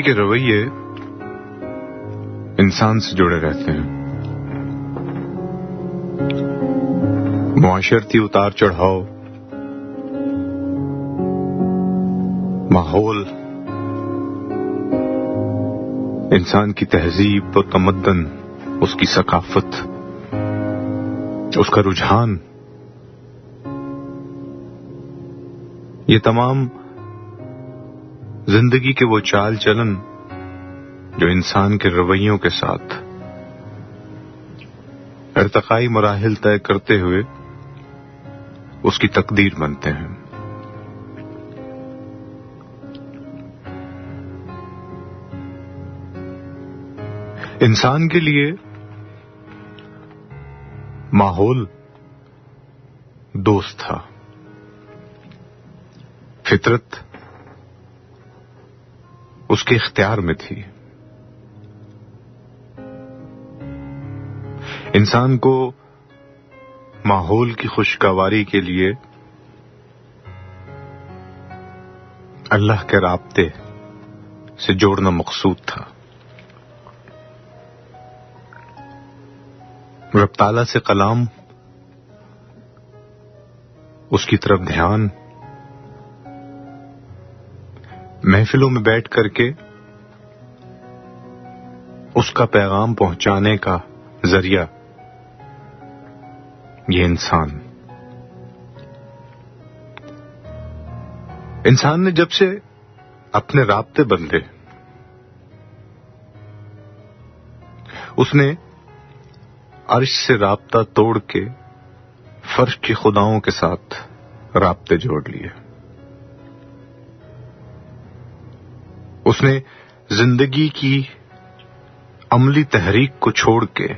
زندگی کے رویے انسان سے جڑے رہتے ہیں. معاشرتی اتار چڑھاؤ، ماحول، انسان کی تہذیب و تمدن، اس کی ثقافت، اس کا رجحان، یہ تمام زندگی کے وہ چال چلن جو انسان کے رویوں کے ساتھ ارتقائی مراحل طے کرتے ہوئے اس کی تقدیر بنتے ہیں. انسان کے لیے ماحول دوست تھا، فطرت اس کے اختیار میں تھی. انسان کو ماحول کی خوشگواری کے لیے اللہ کے رابطے سے جوڑنا مقصود تھا. رب تعالیٰ سے کلام، اس کی طرف دھیان، محفلوں میں بیٹھ کر کے اس کا پیغام پہنچانے کا ذریعہ یہ انسان نے جب سے اپنے رابطے بدلے، اس نے عرش سے رابطہ توڑ کے فرش کی خداؤں کے ساتھ رابطے جوڑ لیے. اس نے زندگی کی عملی تحریک کو چھوڑ کے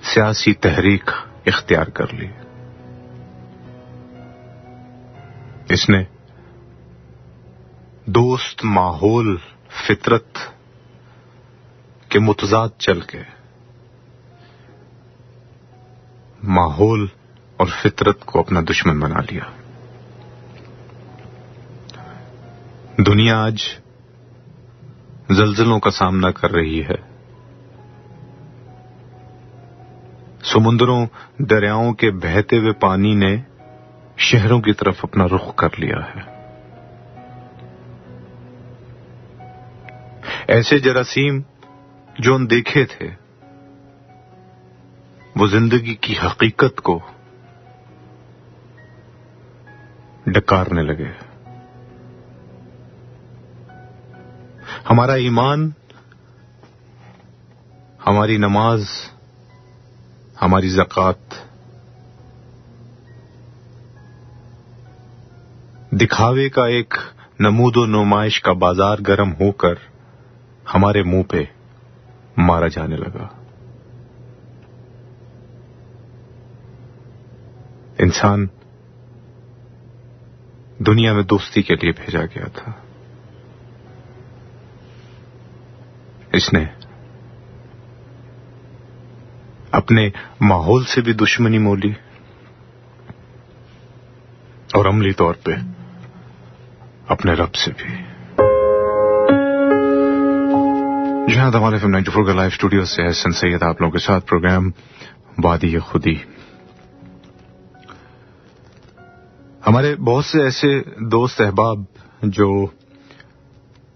سیاسی تحریک اختیار کر لی. اس نے دوست، ماحول، فطرت کے متضاد چل کے ماحول اور فطرت کو اپنا دشمن بنا لیا. دنیا آج زلزلوں کا سامنا کر رہی ہے. سمندروں، دریاؤں کے بہتے ہوئے پانی نے شہروں کی طرف اپنا رخ کر لیا ہے. ایسے جراثیم جو اندیکھے تھے وہ زندگی کی حقیقت کو ڈکارنے لگے. ہمارا ایمان، ہماری نماز، ہماری زکوٰۃ دکھاوے کا ایک نمود و نمائش کا بازار گرم ہو کر ہمارے منہ پہ مارا جانے لگا. انسان دنیا میں دوستی کے لیے بھیجا گیا تھا. اس نے اپنے ماحول سے بھی دشمنی مولی اور عملی طور پہ اپنے رب سے بھی. جہاں ہمارے FM 94 کا لائیو اسٹوڈیو سے احسن سید آپ لوگوں کے ساتھ پروگرام وادی خودی. ہمارے بہت سے ایسے دوست احباب جو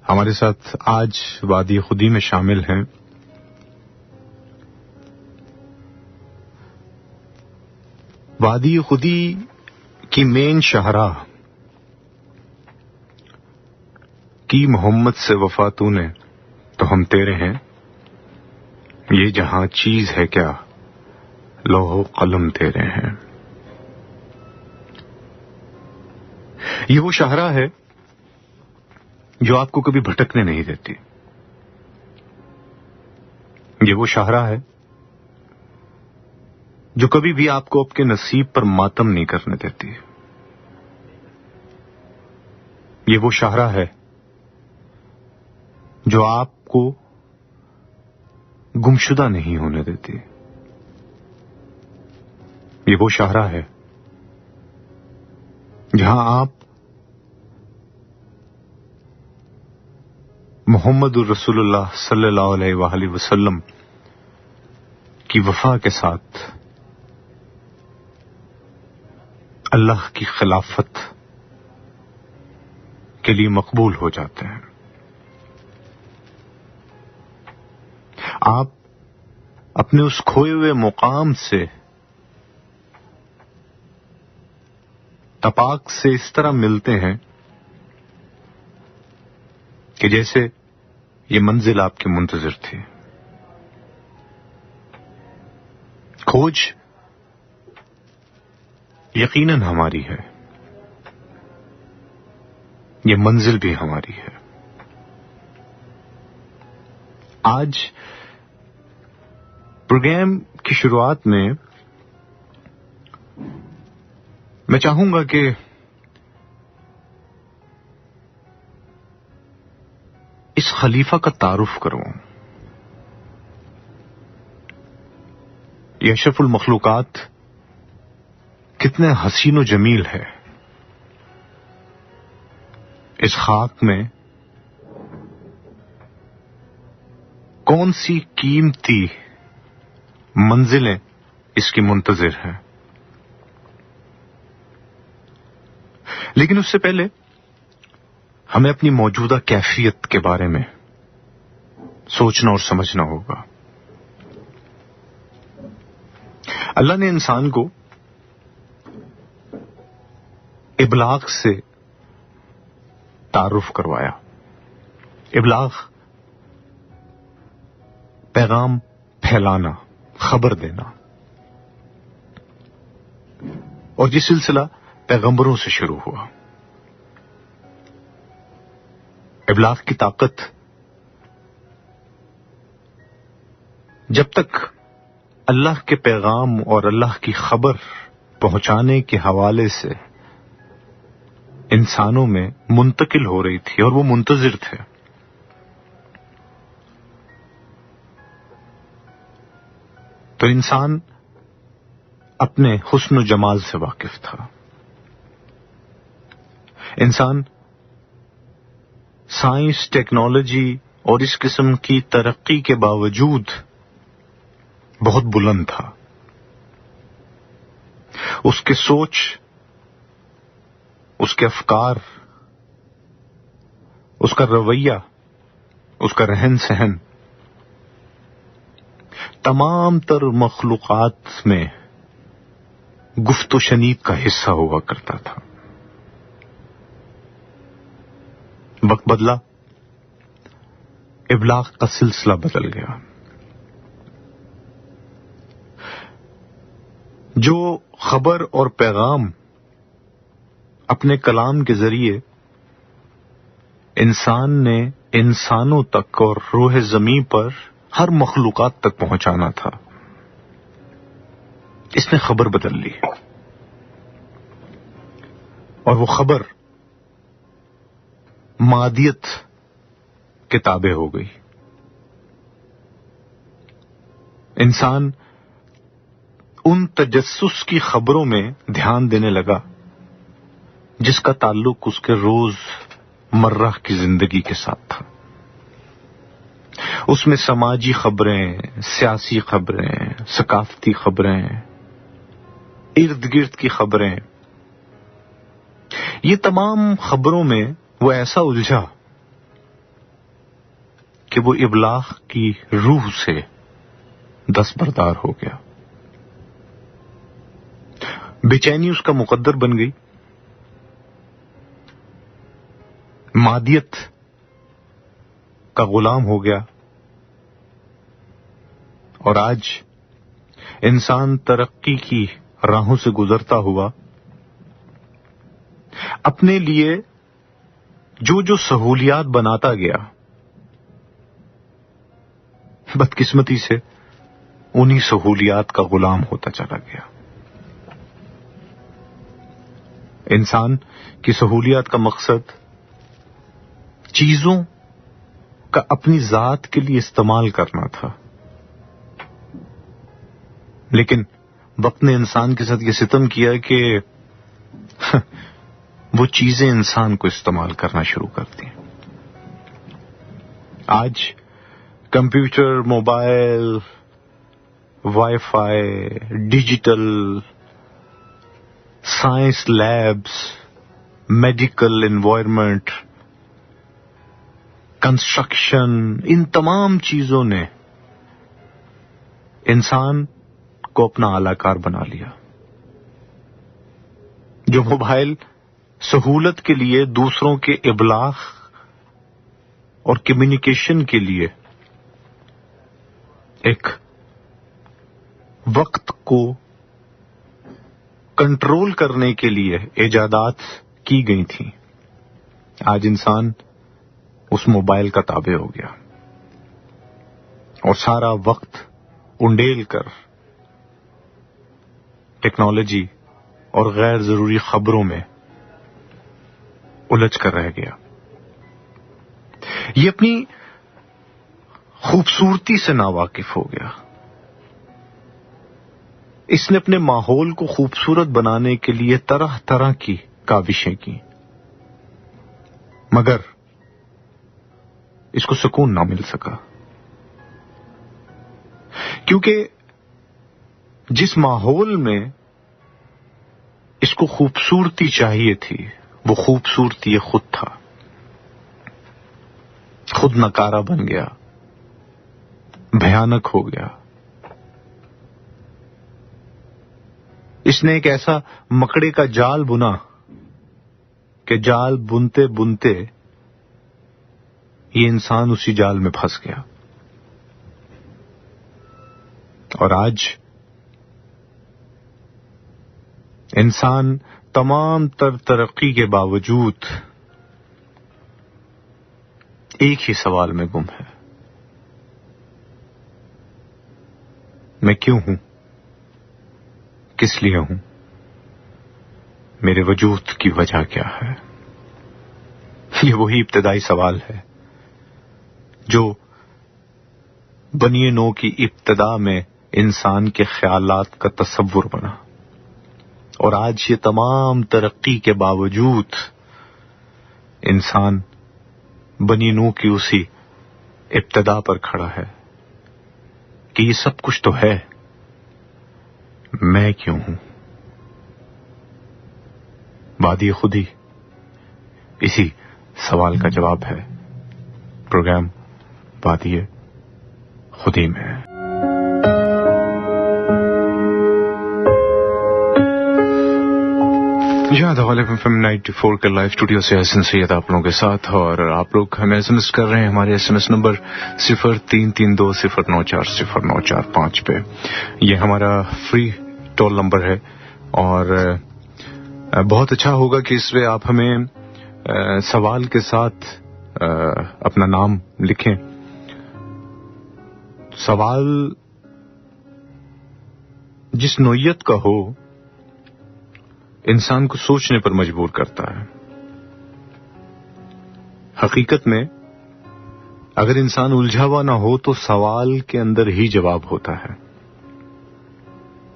ہمارے ساتھ آج وادی خودی میں شامل ہیں. وادی خودی کی مین شاہراہ کی محمد سے وفا تو نے تو ہم تیرے ہیں، یہ جہاں چیز ہے کیا لوح و قلم تیرے ہیں. یہ وہ شاہراہ ہے جو آپ کو کبھی بھٹکنے نہیں دیتی. یہ وہ شاہراہ ہے جو کبھی بھی آپ کو آپ کے نصیب پر ماتم نہیں کرنے دیتی. یہ وہ شاہراہ ہے جو آپ کو گمشدہ نہیں ہونے دیتی. یہ وہ شاہراہ ہے جہاں آپ محمد الرسول اللہ صلی اللہ علیہ وآلہ وسلم کی وفا کے ساتھ اللہ کی خلافت کے لیے مقبول ہو جاتے ہیں. آپ اپنے اس کھوئے ہوئے مقام سے تپاک سے اس طرح ملتے ہیں کہ جیسے یہ منزل آپ کے منتظر تھی. کھوج یقیناً ہماری ہے، یہ منزل بھی ہماری ہے. آج پروگرام کی شروعات میں میں چاہوں گا کہ اس خلیفہ کا تعارف کروں. یہ اشرف المخلوقات کتنے حسین و جمیل ہے. اس خاک میں کون سی قیمتی منزلیں اس کی منتظر ہیں. لیکن اس سے پہلے ہمیں اپنی موجودہ کیفیت کے بارے میں سوچنا اور سمجھنا ہوگا. اللہ نے انسان کو ابلاغ سے تعارف کروایا. ابلاغ پیغام پھیلانا، خبر دینا، اور یہ سلسلہ پیغمبروں سے شروع ہوا. ابلاغ کی طاقت جب تک اللہ کے پیغام اور اللہ کی خبر پہنچانے کے حوالے سے انسانوں میں منتقل ہو رہی تھی اور وہ منتظر تھے، تو انسان اپنے حسن و جمال سے واقف تھا. انسان سائنس، ٹیکنالوجی اور اس قسم کی ترقی کے باوجود بہت بلند تھا. اس کے سوچ، اس کے افکار، اس کا رویہ، اس کا رہن سہن تمام تر مخلوقات میں گفت و شنید کا حصہ ہوا کرتا تھا. وقت بدلا، ابلاغ کا سلسلہ بدل گیا. جو خبر اور پیغام اپنے کلام کے ذریعے انسان نے انسانوں تک اور روح زمین پر ہر مخلوقات تک پہنچانا تھا، اس نے خبر بدل لی، اور وہ خبر مادیت کے تابع ہو گئی. انسان ان تجسس کی خبروں میں دھیان دینے لگا جس کا تعلق اس کے روز مرہ کی زندگی کے ساتھ تھا. اس میں سماجی خبریں، سیاسی خبریں، ثقافتی خبریں، ارد گرد کی خبریں، یہ تمام خبروں میں وہ ایسا الجھا کہ وہ ابلاغ کی روح سے دستبردار ہو گیا. بے چینی اس کا مقدر بن گئی. مادیت کا غلام ہو گیا. اور آج انسان ترقی کی راہوں سے گزرتا ہوا اپنے لیے جو سہولیات بناتا گیا، بدقسمتی سے انہی سہولیات کا غلام ہوتا چلا گیا. انسان کی سہولیات کا مقصد چیزوں کا اپنی ذات کے لیے استعمال کرنا تھا، لیکن وقت نے انسان کے ساتھ یہ ستم کیا کہ وہ چیزیں انسان کو استعمال کرنا شروع کر دیں. آج computer, mobile, wifi, digital, science labs, medical environment, construction, ان تمام چیزوں نے انسان کو اپنا اعلی کار بنا لیا. جو موبائل سہولت کے لیے، دوسروں کے ابلاغ اور کمیونیکیشن کے لیے ایک وقت کو کنٹرول کرنے کے لیے ایجادات کی گئی تھیں، آج انسان اس موبائل کا تابع ہو گیا اور سارا وقت انڈیل کر ٹیکنالوجی اور غیر ضروری خبروں میں الجھ کر رہ گیا. یہ اپنی خوبصورتی سے ناواقف ہو گیا. اس نے اپنے ماحول کو خوبصورت بنانے کے لیے طرح طرح کی کاوشیں کی، مگر اس کو سکون نہ مل سکا، کیونکہ جس ماحول میں اس کو خوبصورتی چاہیے تھی وہ خوبصورتی خود تھا، خود نکارا بن گیا، بھیانک ہو گیا. اس نے ایک ایسا مکڑے کا جال بنا کہ جال بنتے بنتے یہ انسان اسی جال میں پھنس گیا. اور آج انسان تمام تر ترقی کے باوجود ایک ہی سوال میں گم ہے: میں کیوں ہوں؟ کس لیے ہوں؟ میرے وجود کی وجہ کیا ہے؟ یہ وہی ابتدائی سوال ہے جو بنی نو کی ابتدا میں انسان کے خیالات کا تصور بنا، اور آج یہ تمام ترقی کے باوجود انسان بنی نو کی اسی ابتدا پر کھڑا ہے کہ یہ سب کچھ تو ہے، میں کیوں ہوں؟ وادی خودی اسی سوال کا جواب ہے. پروگرام وادی خودی میں. یاد حوالے FM 94 کے لائیو اسٹوڈیو سے حسن سید آپ لوگوں کے ساتھ، اور آپ لوگ ہمیں SMS کر رہے ہیں ہمارے SMS نمبر 033209409445 پہ. یہ ہمارا فری ٹول نمبر ہے، اور بہت اچھا ہوگا کہ اس پہ آپ ہمیں سوال کے ساتھ اپنا نام لکھیں. سوال جس نوعیت کا ہو انسان کو سوچنے پر مجبور کرتا ہے. حقیقت میں اگر انسان الجھا ہوا نہ ہو تو سوال کے اندر ہی جواب ہوتا ہے.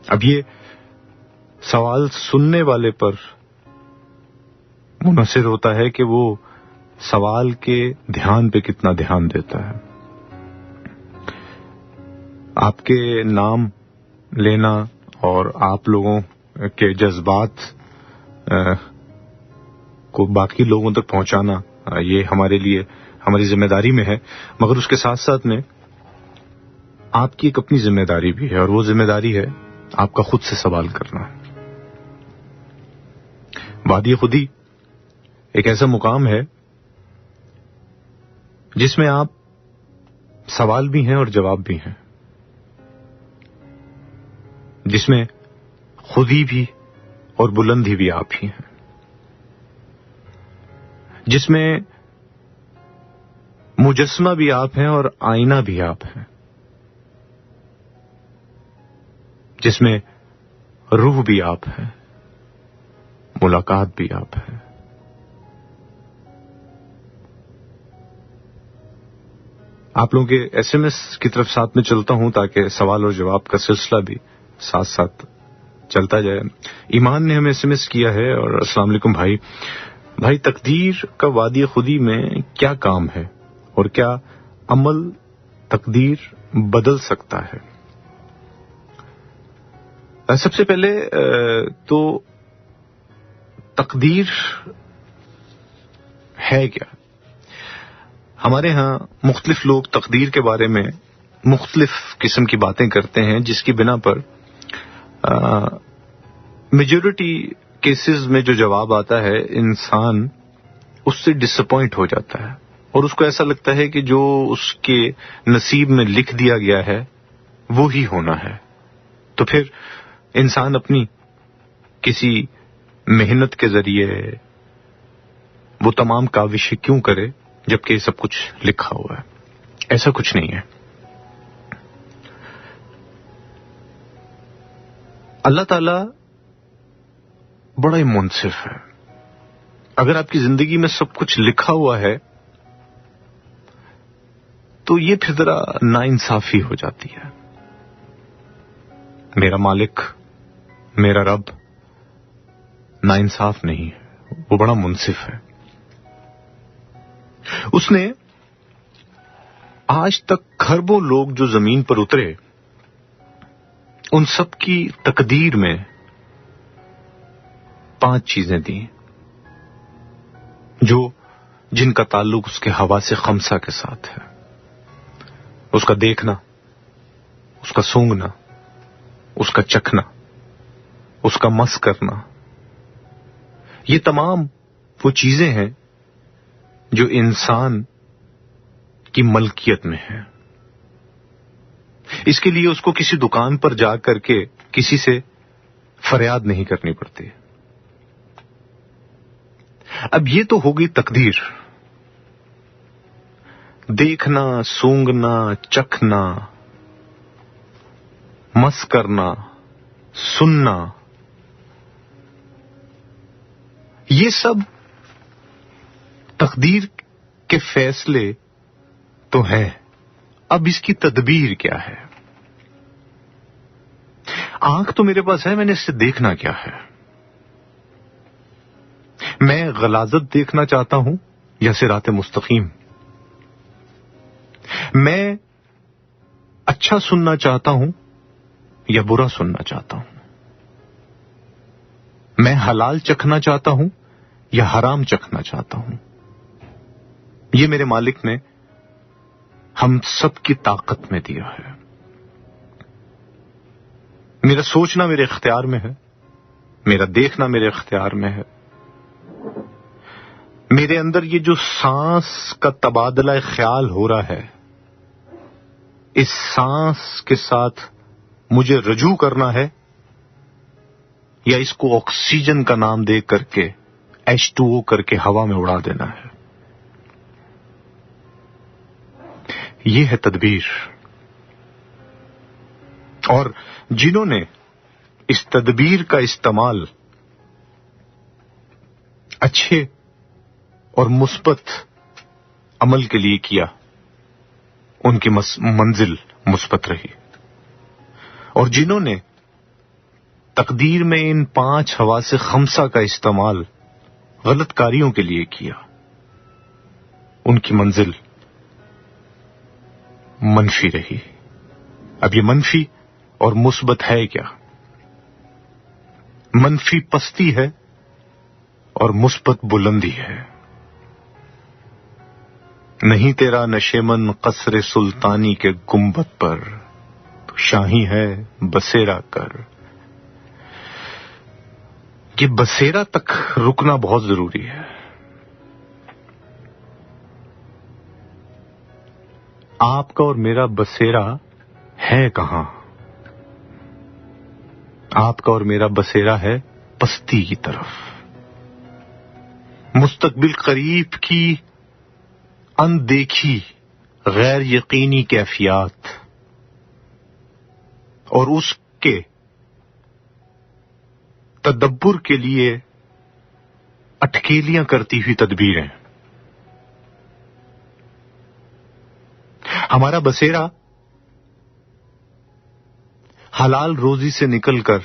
اب یہ سوال سننے والے پر منحصر ہوتا ہے کہ وہ سوال کے دھیان پہ کتنا دھیان دیتا ہے. آپ کے نام لینا اور آپ لوگوں کے جذبات کو باقی لوگوں تک پہنچانا یہ ہمارے لیے ہماری ذمہ داری میں ہے، مگر اس کے ساتھ ساتھ میں آپ کی ایک اپنی ذمہ داری بھی ہے، اور وہ ذمہ داری ہے آپ کا خود سے سوال کرنا. وادی خودی ایک ایسا مقام ہے جس میں آپ سوال بھی ہیں اور جواب بھی ہیں، جس میں خودی بھی اور بلندی بھی آپ ہی ہیں، جس میں مجسمہ بھی آپ ہیں اور آئینہ بھی آپ ہیں، جس میں روح بھی آپ ہیں، ملاقات بھی آپ ہیں. آپ لوگوں کے SMS کی طرف ساتھ میں چلتا ہوں تاکہ سوال اور جواب کا سلسلہ بھی ساتھ ساتھ چلتا جائے. ایمان نے ہمیں SMS کیا ہے، اور السلام علیکم بھائی تقدیر کا وادی خودی میں کیا کام ہے، اور کیا عمل تقدیر بدل سکتا ہے؟ سب سے پہلے تو تقدیر ہے کیا؟ ہمارے ہاں مختلف لوگ تقدیر کے بارے میں مختلف قسم کی باتیں کرتے ہیں، جس کی بنا پر میجورٹی کیسز میں جو جواب آتا ہے انسان اس سے ڈس اپوائنٹ ہو جاتا ہے، اور اس کو ایسا لگتا ہے کہ جو اس کے نصیب میں لکھ دیا گیا ہے وہی ہونا ہے. تو پھر انسان اپنی کسی محنت کے ذریعے وہ تمام کاوشیں کیوں کرے جبکہ سب کچھ لکھا ہوا ہے؟ ایسا کچھ نہیں ہے. اللہ تعالی بڑا ہی منصف ہے. اگر آپ کی زندگی میں سب کچھ لکھا ہوا ہے تو یہ پھر ذرا ناانصافی ہو جاتی ہے. میرا مالک، میرا رب ناانصاف نہیں ہے، وہ بڑا منصف ہے. اس نے آج تک کھربوں لوگ جو زمین پر اترے ان سب کی تقدیر میں 5 چیزیں دی جن کا تعلق اس کے حواس خمسہ کے ساتھ ہے. اس کا دیکھنا، اس کا سونگھنا، اس کا چکھنا، اس کا مس کرنا، یہ تمام وہ چیزیں ہیں جو انسان کی ملکیت میں ہیں. اس کے لیے اس کو کسی دکان پر جا کر کے کسی سے فریاد نہیں کرنی پڑتی. اب یہ تو ہوگی تقدیر. دیکھنا، سونگنا، چکھنا، مس کرنا، سننا، یہ سب تقدیر کے فیصلے تو ہیں. اب اس کی تدبیر کیا ہے؟ آنکھ تو میرے پاس ہے، میں نے اس سے دیکھنا کیا ہے؟ میں غلاظت دیکھنا چاہتا ہوں یا صراط مستقیم؟ میں اچھا سننا چاہتا ہوں یا برا سننا چاہتا ہوں؟ میں حلال چکھنا چاہتا ہوں یا حرام چکھنا چاہتا ہوں؟ یہ میرے مالک نے ہم سب کی طاقت میں دیا ہے. میرا سوچنا میرے اختیار میں ہے، میرا دیکھنا میرے اختیار میں ہے. میرے اندر یہ جو سانس کا تبادلہ خیال ہو رہا ہے، اس سانس کے ساتھ مجھے رجوع کرنا ہے یا اس کو آکسیجن کا نام دے کر کے H2O کر کے ہوا میں اڑا دینا ہے. یہ ہے تدبیر. اور جنہوں نے اس تدبیر کا استعمال اچھے اور مثبت عمل کے لیے کیا، ان کی منزل مثبت رہی. اور جنہوں نے تقدیر میں ان 5 حواس خمسہ کا استعمال غلط کاریوں کے لیے کیا، ان کی منزل منفی رہی. اب یہ منفی اور مثبت ہے کیا؟ منفی پستی ہے اور مثبت بلندی ہے. نہیں تیرا نشیمن قصر سلطانی کے گنبد پر، تو شاہی ہے بسیرا کر. یہ بسیرا تک رکنا بہت ضروری ہے. آپ کا اور میرا بسیرا ہے کہاں؟ آپ کا اور میرا بسیرا ہے پستی کی طرف. مستقبل قریب کی اندیکھی غیر یقینی کیفیات اور اس کے تدبر کے لیے اٹکیلیاں کرتی ہوئی تدبیریں. ہمارا بسیرا حلال روزی سے نکل کر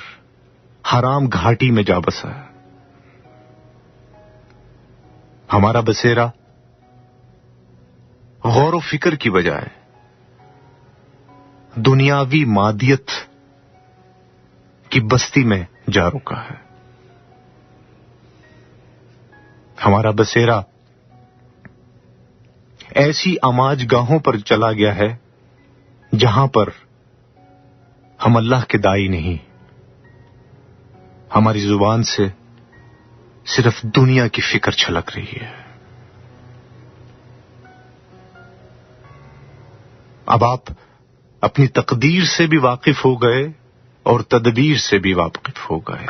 حرام گھاٹی میں جا بسا ہے. ہمارا بسیرا غور و فکر کی بجائے دنیاوی مادیت کی بستی میں جا رکا ہے. ہمارا بسیرا ایسی اماج گاہوں پر چلا گیا ہے جہاں پر ہم اللہ کے دائی نہیں، ہماری زبان سے صرف دنیا کی فکر چھلک رہی ہے. اب آپ اپنی تقدیر سے بھی واقف ہو گئے اور تدبیر سے بھی واقف ہو گئے،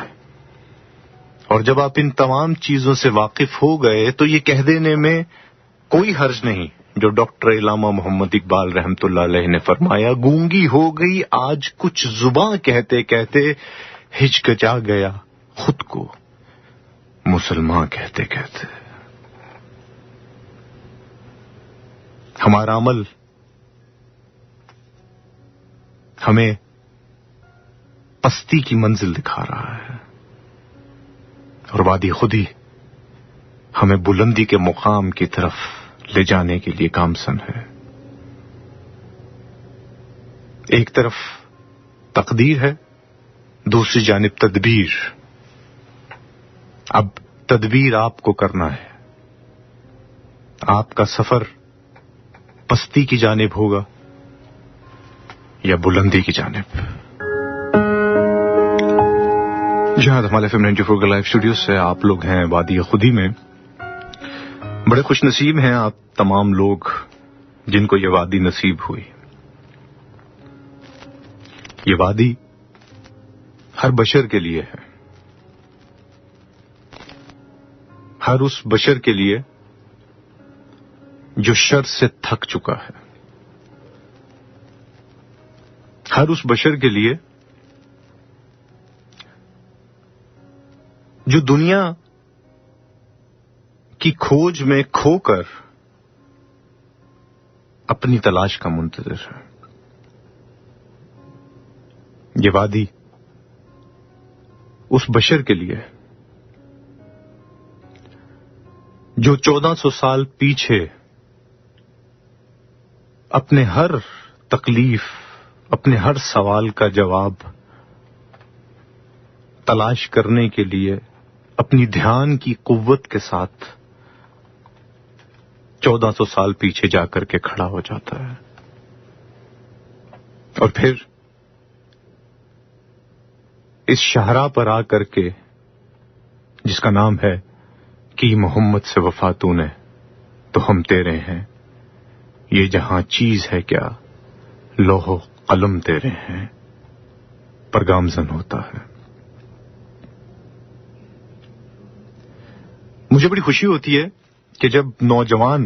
اور جب آپ ان تمام چیزوں سے واقف ہو گئے تو یہ کہہ دینے میں کوئی حرج نہیں جو ڈاکٹر علامہ محمد اقبال رحمۃ اللہ علیہ نے فرمایا، گونگی ہو گئی آج کچھ زباں کہتے کہتے، ہچکچا گیا خود کو مسلمان کہتے کہتے. ہمارا عمل ہمیں پستی کی منزل دکھا رہا ہے اور وادی خودی ہمیں بلندی کے مقام کی طرف لے جانے کے لیے گامزن ہے. ایک طرف تقدیر ہے، دوسری جانب تدبیر. اب تدبیر آپ کو کرنا ہے. آپ کا سفر پستی کی جانب ہوگا یا بلندی کی جانب. جہاں ہمارے FM 94 کے لائیو اسٹوڈیو سے آپ لوگ ہیں وادی خودی میں. بڑے خوش نصیب ہیں آپ تمام لوگ جن کو یہ وادی نصیب ہوئی. یہ وادی ہر بشر کے لیے ہے، ہر اس بشر کے لیے جو شر سے تھک چکا ہے، ہر اس بشر کے لیے جو دنیا کی کھوج میں کھو کر اپنی تلاش کا منتظر ہے. یہ وادی اس بشر کے لیے جو 1400 سال پیچھے اپنے ہر تکلیف، اپنے ہر سوال کا جواب تلاش کرنے کے لیے اپنی دھیان کی قوت کے ساتھ 1400 سال پیچھے جا کر کے کھڑا ہو جاتا ہے، اور پھر اس شاہراہ پر آ کر کے جس کا نام ہے کہ محمد سے وفا تو نے تو ہم تیرے ہیں، یہ جہاں چیز ہے کیا لوح و قلم تیرے ہیں، پر گامزن ہوتا ہے. مجھے بڑی خوشی ہوتی ہے کہ جب نوجوان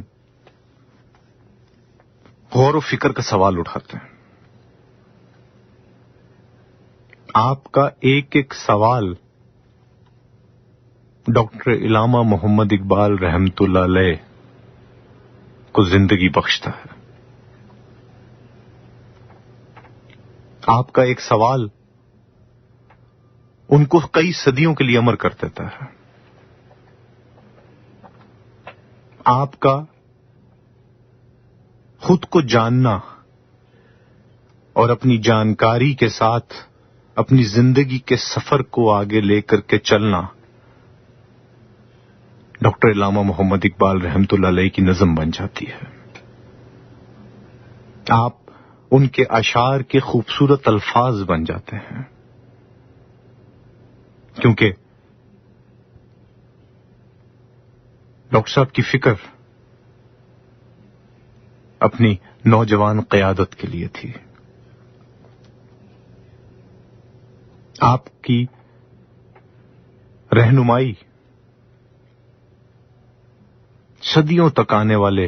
غور و فکر کا سوال اٹھاتے ہیں. آپ کا ایک ایک سوال ڈاکٹر علامہ محمد اقبال رحمۃ اللہ علیہ کو زندگی بخشتا ہے. آپ کا ایک سوال ان کو کئی صدیوں کے لیے امر کر دیتا ہے. آپ کا خود کو جاننا اور اپنی جانکاری کے ساتھ اپنی زندگی کے سفر کو آگے لے کر کے چلنا ڈاکٹر علامہ محمد اقبال رحمۃ اللہ علیہ کی نظم بن جاتی ہے. آپ ان کے اشعار کے خوبصورت الفاظ بن جاتے ہیں، کیونکہ ڈاکٹر صاحب کی فکر اپنی نوجوان قیادت کے لیے تھی. آپ کی رہنمائی صدیوں تک آنے والے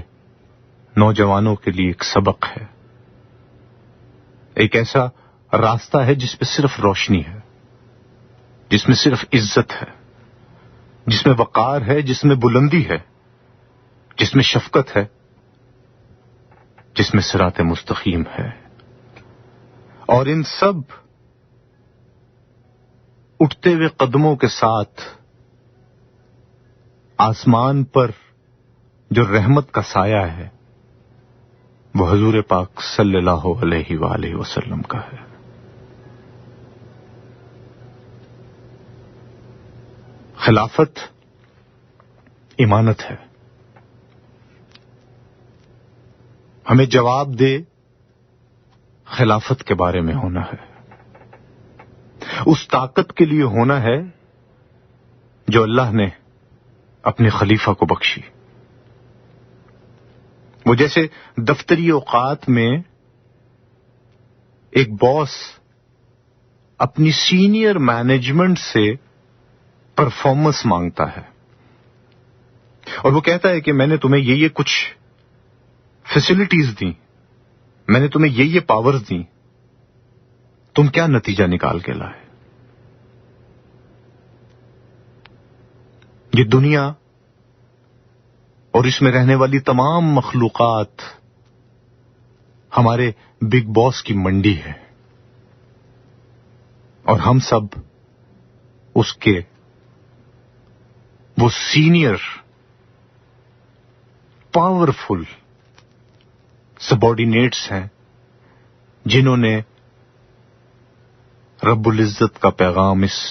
نوجوانوں کے لیے ایک سبق ہے، ایک ایسا راستہ ہے جس میں صرف روشنی ہے، جس میں صرف عزت ہے، جس میں وقار ہے، جس میں بلندی ہے، جس میں شفقت ہے، جس میں صراط مستقیم ہے. اور ان سب اٹھتے ہوئے قدموں کے ساتھ آسمان پر جو رحمت کا سایہ ہے وہ حضور پاک صلی اللہ علیہ وآلہ وسلم کا ہے. خلافت امانت ہے. ہمیں جواب دے خلافت کے بارے میں ہونا ہے، اس طاقت کے لیے ہونا ہے جو اللہ نے اپنے خلیفہ کو بخشی. وہ جیسے دفتری اوقات میں ایک باس اپنی سینئر مینجمنٹ سے پرفارمنس مانگتا ہے اور وہ کہتا ہے کہ میں نے تمہیں یہ کچھ فیسلٹیز دی، میں نے تمہیں یہ پاورز دی، تم کیا نتیجہ نکال کے لائے. یہ دنیا اور اس میں رہنے والی تمام مخلوقات ہمارے بگ باس کی منڈی ہے اور ہم سب اس کے وہ سینئر پاورفل سبارڈینیٹس ہیں جنہوں نے رب العزت کا پیغام اس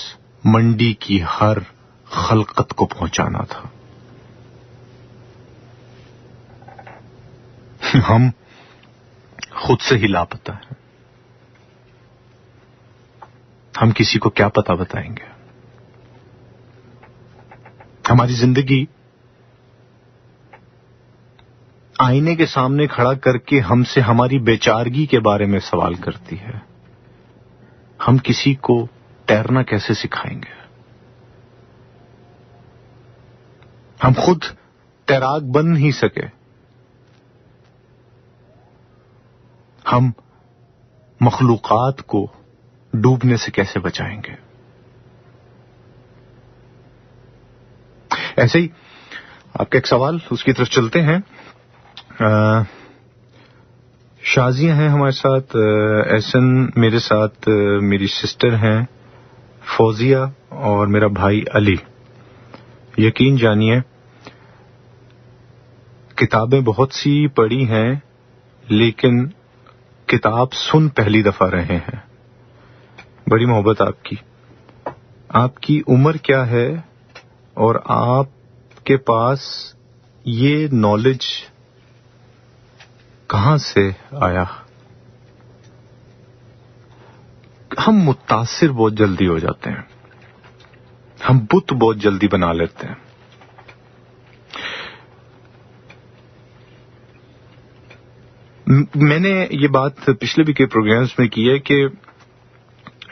منڈی کی ہر خلقت کو پہنچانا تھا. ہم خود سے ہی لاپتہ ہیں. ہم کسی کو کیا پتہ بتائیں گے؟ ہماری زندگی آئینے کے سامنے کھڑا کر کے ہم سے ہماری بیچارگی کے بارے میں سوال کرتی ہے. ہم کسی کو تیرنا کیسے سکھائیں گے؟ ہم خود تیراک بن نہیں سکے، ہم مخلوقات کو ڈوبنے سے کیسے بچائیں گے؟ ایسے ہی آپ کا ایک سوال، اس کی طرف چلتے ہیں. شازیہ ہیں ہمارے ساتھ، ایسن میرے ساتھ، میری سسٹر ہیں فوزیہ اور میرا بھائی علی. یقین جانیے کتابیں بہت سی پڑھی ہیں لیکن کتاب سن پہلی دفعہ رہے ہیں. بڑی محبت آپ کی. آپ کی عمر کیا ہے اور آپ کے پاس یہ نالج کہاں سے آیا؟ ہم متاثر بہت جلدی ہو جاتے ہیں، ہم بت بہت جلدی بنا لیتے ہیں. میں نے یہ بات پچھلے بھی کے پروگرامز میں کی ہے کہ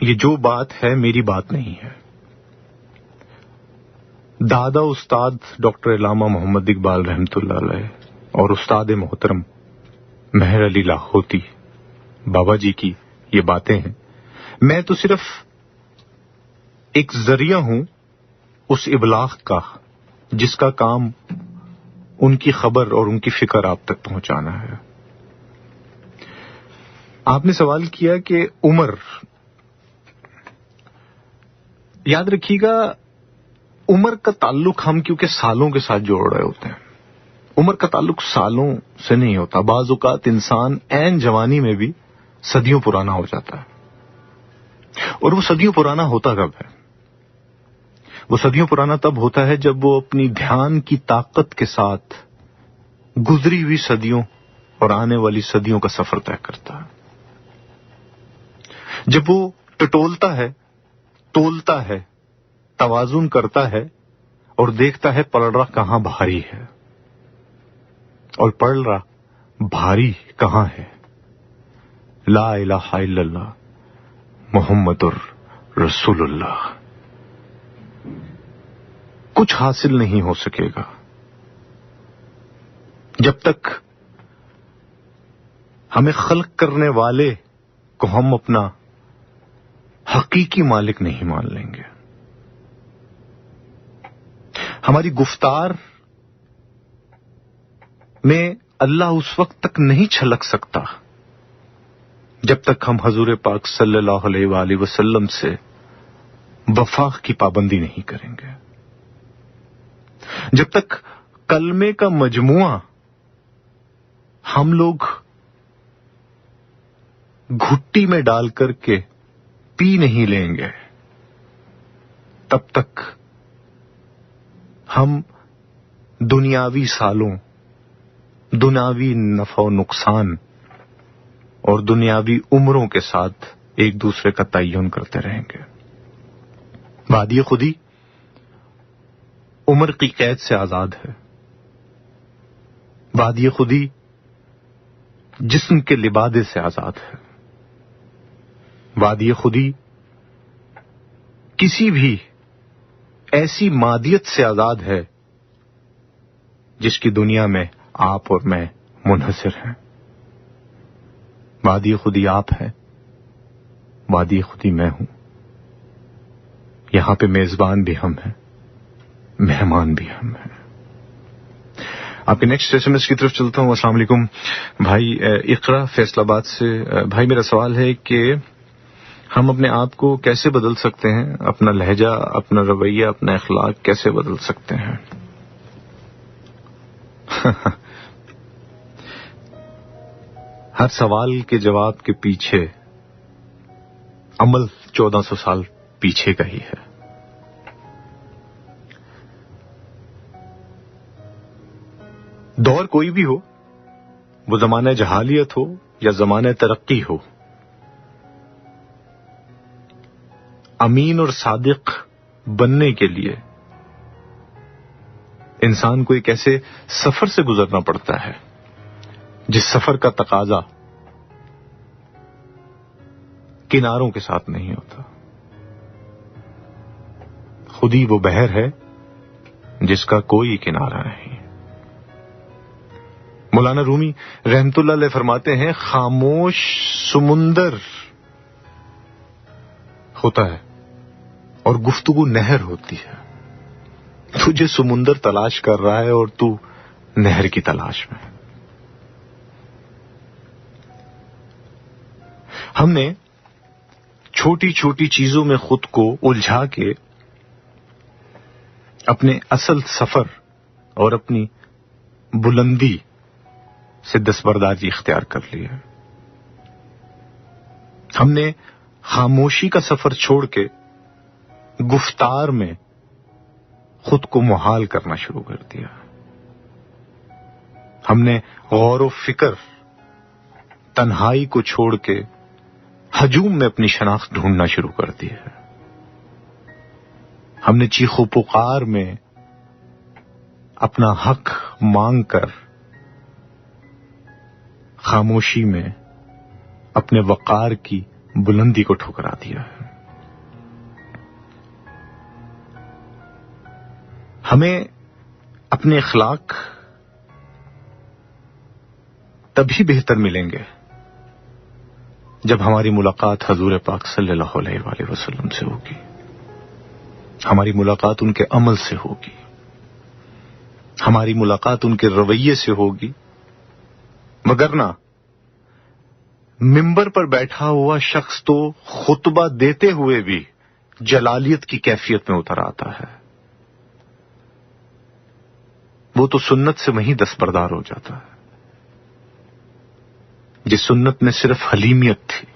یہ جو بات ہے میری بات نہیں ہے. دادا استاد ڈاکٹر علامہ محمد اقبال رحمۃ اللہ علیہ اور استاد محترم مہر علی لاہوتی بابا جی کی یہ باتیں ہیں. میں تو صرف ایک ذریعہ ہوں اس ابلاغ کا جس کا کام ان کی خبر اور ان کی فکر آپ تک پہنچانا ہے. آپ نے سوال کیا کہ عمر، یاد رکھیے گا عمر کا تعلق ہم کیونکہ سالوں کے ساتھ جوڑ رہے ہوتے ہیں. عمر کا تعلق سالوں سے نہیں ہوتا. بعض اوقات انسان عین جوانی میں بھی صدیوں پرانا ہو جاتا ہے. اور وہ صدیوں پرانا ہوتا کب ہے؟ وہ صدیوں پرانا تب ہوتا ہے جب وہ اپنی دھیان کی طاقت کے ساتھ گزری ہوئی صدیوں اور آنے والی صدیوں کا سفر طے کرتا ہے. جب وہ ٹٹولتا ہے، تولتا ہے، توازن کرتا ہے اور دیکھتا ہے پڑ رہا کہاں بھاری ہے اور پڑ رہا بھاری کہاں ہے. لا الہ الا اللہ محمد رسول اللہ. کچھ حاصل نہیں ہو سکے گا جب تک ہمیں خلق کرنے والے کو ہم اپنا حقیقی مالک نہیں مان لیں گے. ہماری گفتار میں اللہ اس وقت تک نہیں چھلک سکتا جب تک ہم حضور پاک صلی اللہ علیہ وآلہ وسلم سے وفا کی پابندی نہیں کریں گے. جب تک کلمے کا مجموعہ ہم لوگ گھٹی میں ڈال کر کے پی نہیں لیں گے تب تک ہم دنیاوی سالوں، دنیاوی نفع و نقصان اور دنیاوی عمروں کے ساتھ ایک دوسرے کا تعین کرتے رہیں گے۔ وادی خودی عمر کی قید سے آزاد ہے، وادی خودی جسم کے لبادے سے آزاد ہے، وادی خودی کسی بھی ایسی مادیت سے آزاد ہے جس کی دنیا میں آپ اور میں منحصر ہیں۔ وادی خودی آپ ہے، وادی خودی میں ہوں۔ یہاں پہ میزبان بھی ہم ہیں، مہمان بھی ہم ہیں۔ آپ کے نیکسٹ ایس ایم ایس کی طرف چلتا ہوں۔ السلام علیکم بھائی اقرا فیصل آباد سے۔ بھائی میرا سوال ہے کہ ہم اپنے آپ کو کیسے بدل سکتے ہیں، اپنا لہجہ، اپنا رویہ، اپنا اخلاق کیسے بدل سکتے ہیں؟ ہر سوال کے جواب کے پیچھے عمل 1400 سال پیچھے کا ہی ہے۔ دور کوئی بھی ہو، وہ زمانہ جہالیت ہو یا زمانہ ترقی ہو، امین اور صادق بننے کے لیے انسان کو ایک ایسے سفر سے گزرنا پڑتا ہے جس سفر کا تقاضا کناروں کے ساتھ نہیں ہوتا۔ خود ہی وہ بحر ہے جس کا کوئی کنارہ نہیں۔ مولانا رومی رحمت اللہ علیہ فرماتے ہیں، خاموش سمندر ہوتا ہے اور گفتگو نہر ہوتی ہے۔ تجھے سمندر تلاش کر رہا ہے اور تو نہر کی تلاش میں۔ ہم نے چھوٹی چھوٹی چیزوں میں خود کو الجھا کے اپنے اصل سفر اور اپنی بلندی سے دستبرداری اختیار کر لی ہے۔ ہم نے خاموشی کا سفر چھوڑ کے گفتار میں خود کو محال کرنا شروع کر دیا۔ ہم نے غور و فکر، تنہائی کو چھوڑ کے ہجوم میں اپنی شناخت ڈھونڈنا شروع کر دی ہے۔ ہم نے چیخ و پکار میں اپنا حق مانگ کر خاموشی میں اپنے وقار کی بلندی کو ٹھکرا دیا ہے۔ ہمیں اپنے اخلاق تبھی بہتر ملیں گے جب ہماری ملاقات حضور پاک صلی اللہ علیہ وآلہ وسلم سے ہوگی، ہماری ملاقات ان کے عمل سے ہوگی، ہماری ملاقات ان کے رویے سے ہوگی، مگر نہ ممبر پر بیٹھا ہوا شخص تو خطبہ دیتے ہوئے بھی جلالیت کی کیفیت میں اتر آتا ہے، وہ تو سنت سے وہیں دستبردار ہو جاتا ہے۔ جس سنت میں صرف حلیمیت تھی،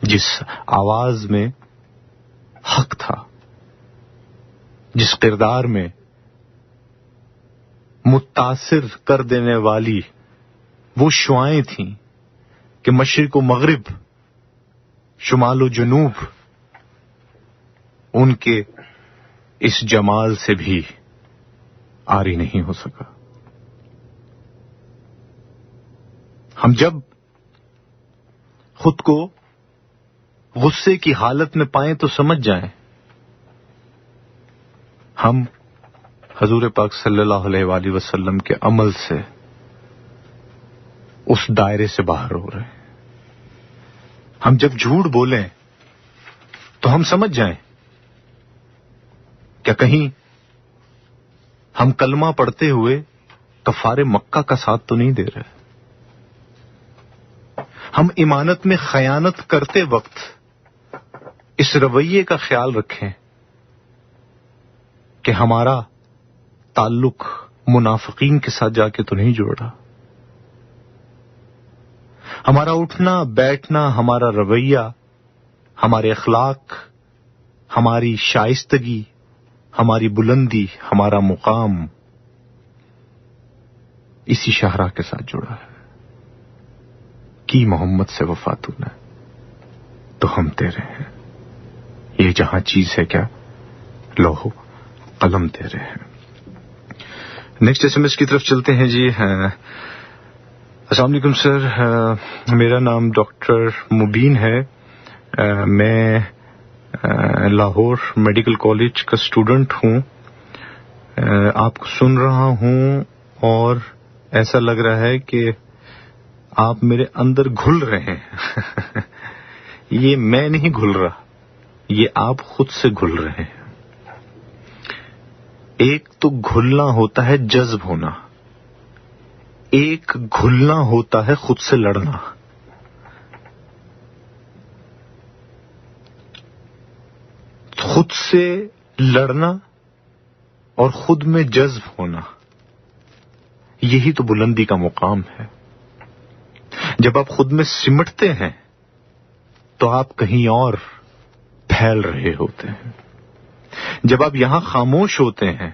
جس آواز میں حق تھا، جس کردار میں متاثر کر دینے والی وہ شعائیں تھیں کہ مشرق و مغرب، شمال و جنوب ان کے اس جمال سے بھی عاری نہیں ہو سکا۔ ہم جب خود کو غصے کی حالت میں پائیں تو سمجھ جائیں ہم حضور پاک صلی اللہ علیہ وآلہ وسلم کے عمل سے اس دائرے سے باہر ہو رہے ہیں۔ ہم جب جھوٹ بولیں تو ہم سمجھ جائیں کیا کہیں ہم کلمہ پڑھتے ہوئے کفارے مکہ کا ساتھ تو نہیں دے رہے۔ ہم امانت میں خیانت کرتے وقت اس رویے کا خیال رکھیں کہ ہمارا تعلق منافقین کے ساتھ جا کے تو نہیں جوڑ رہا۔ ہمارا اٹھنا بیٹھنا، ہمارا رویہ، ہمارے اخلاق، ہماری شائستگی، ہماری بلندی، ہمارا مقام اسی شاہراہ کے ساتھ جڑا ہے. کی محمد سے وفا تو نے تو ہم تیرے ہیں. یہ جہاں چیز ہے کیا لوح قلم تیرے ہیں. نیکسٹ ایس ایم ایس کی طرف چلتے ہیں جی. السلام علیکم سر، میرا نام ڈاکٹر مبین ہے. میں لاہور میڈیکل کالج کا اسٹوڈنٹ ہوں. آپ کو سن رہا ہوں اور ایسا لگ رہا ہے کہ آپ میرے اندر گھل رہے ہیں. یہ میں نہیں گھل رہا، یہ آپ خود سے گھل رہے ہیں. ایک تو گھلنا ہوتا ہے جذب ہونا، ایک گھلنا ہوتا ہے خود سے لڑنا. خود سے لڑنا اور خود میں جذب ہونا، یہی تو بلندی کا مقام ہے. جب آپ خود میں سمٹتے ہیں تو آپ کہیں اور پھیل رہے ہوتے ہیں. جب آپ یہاں خاموش ہوتے ہیں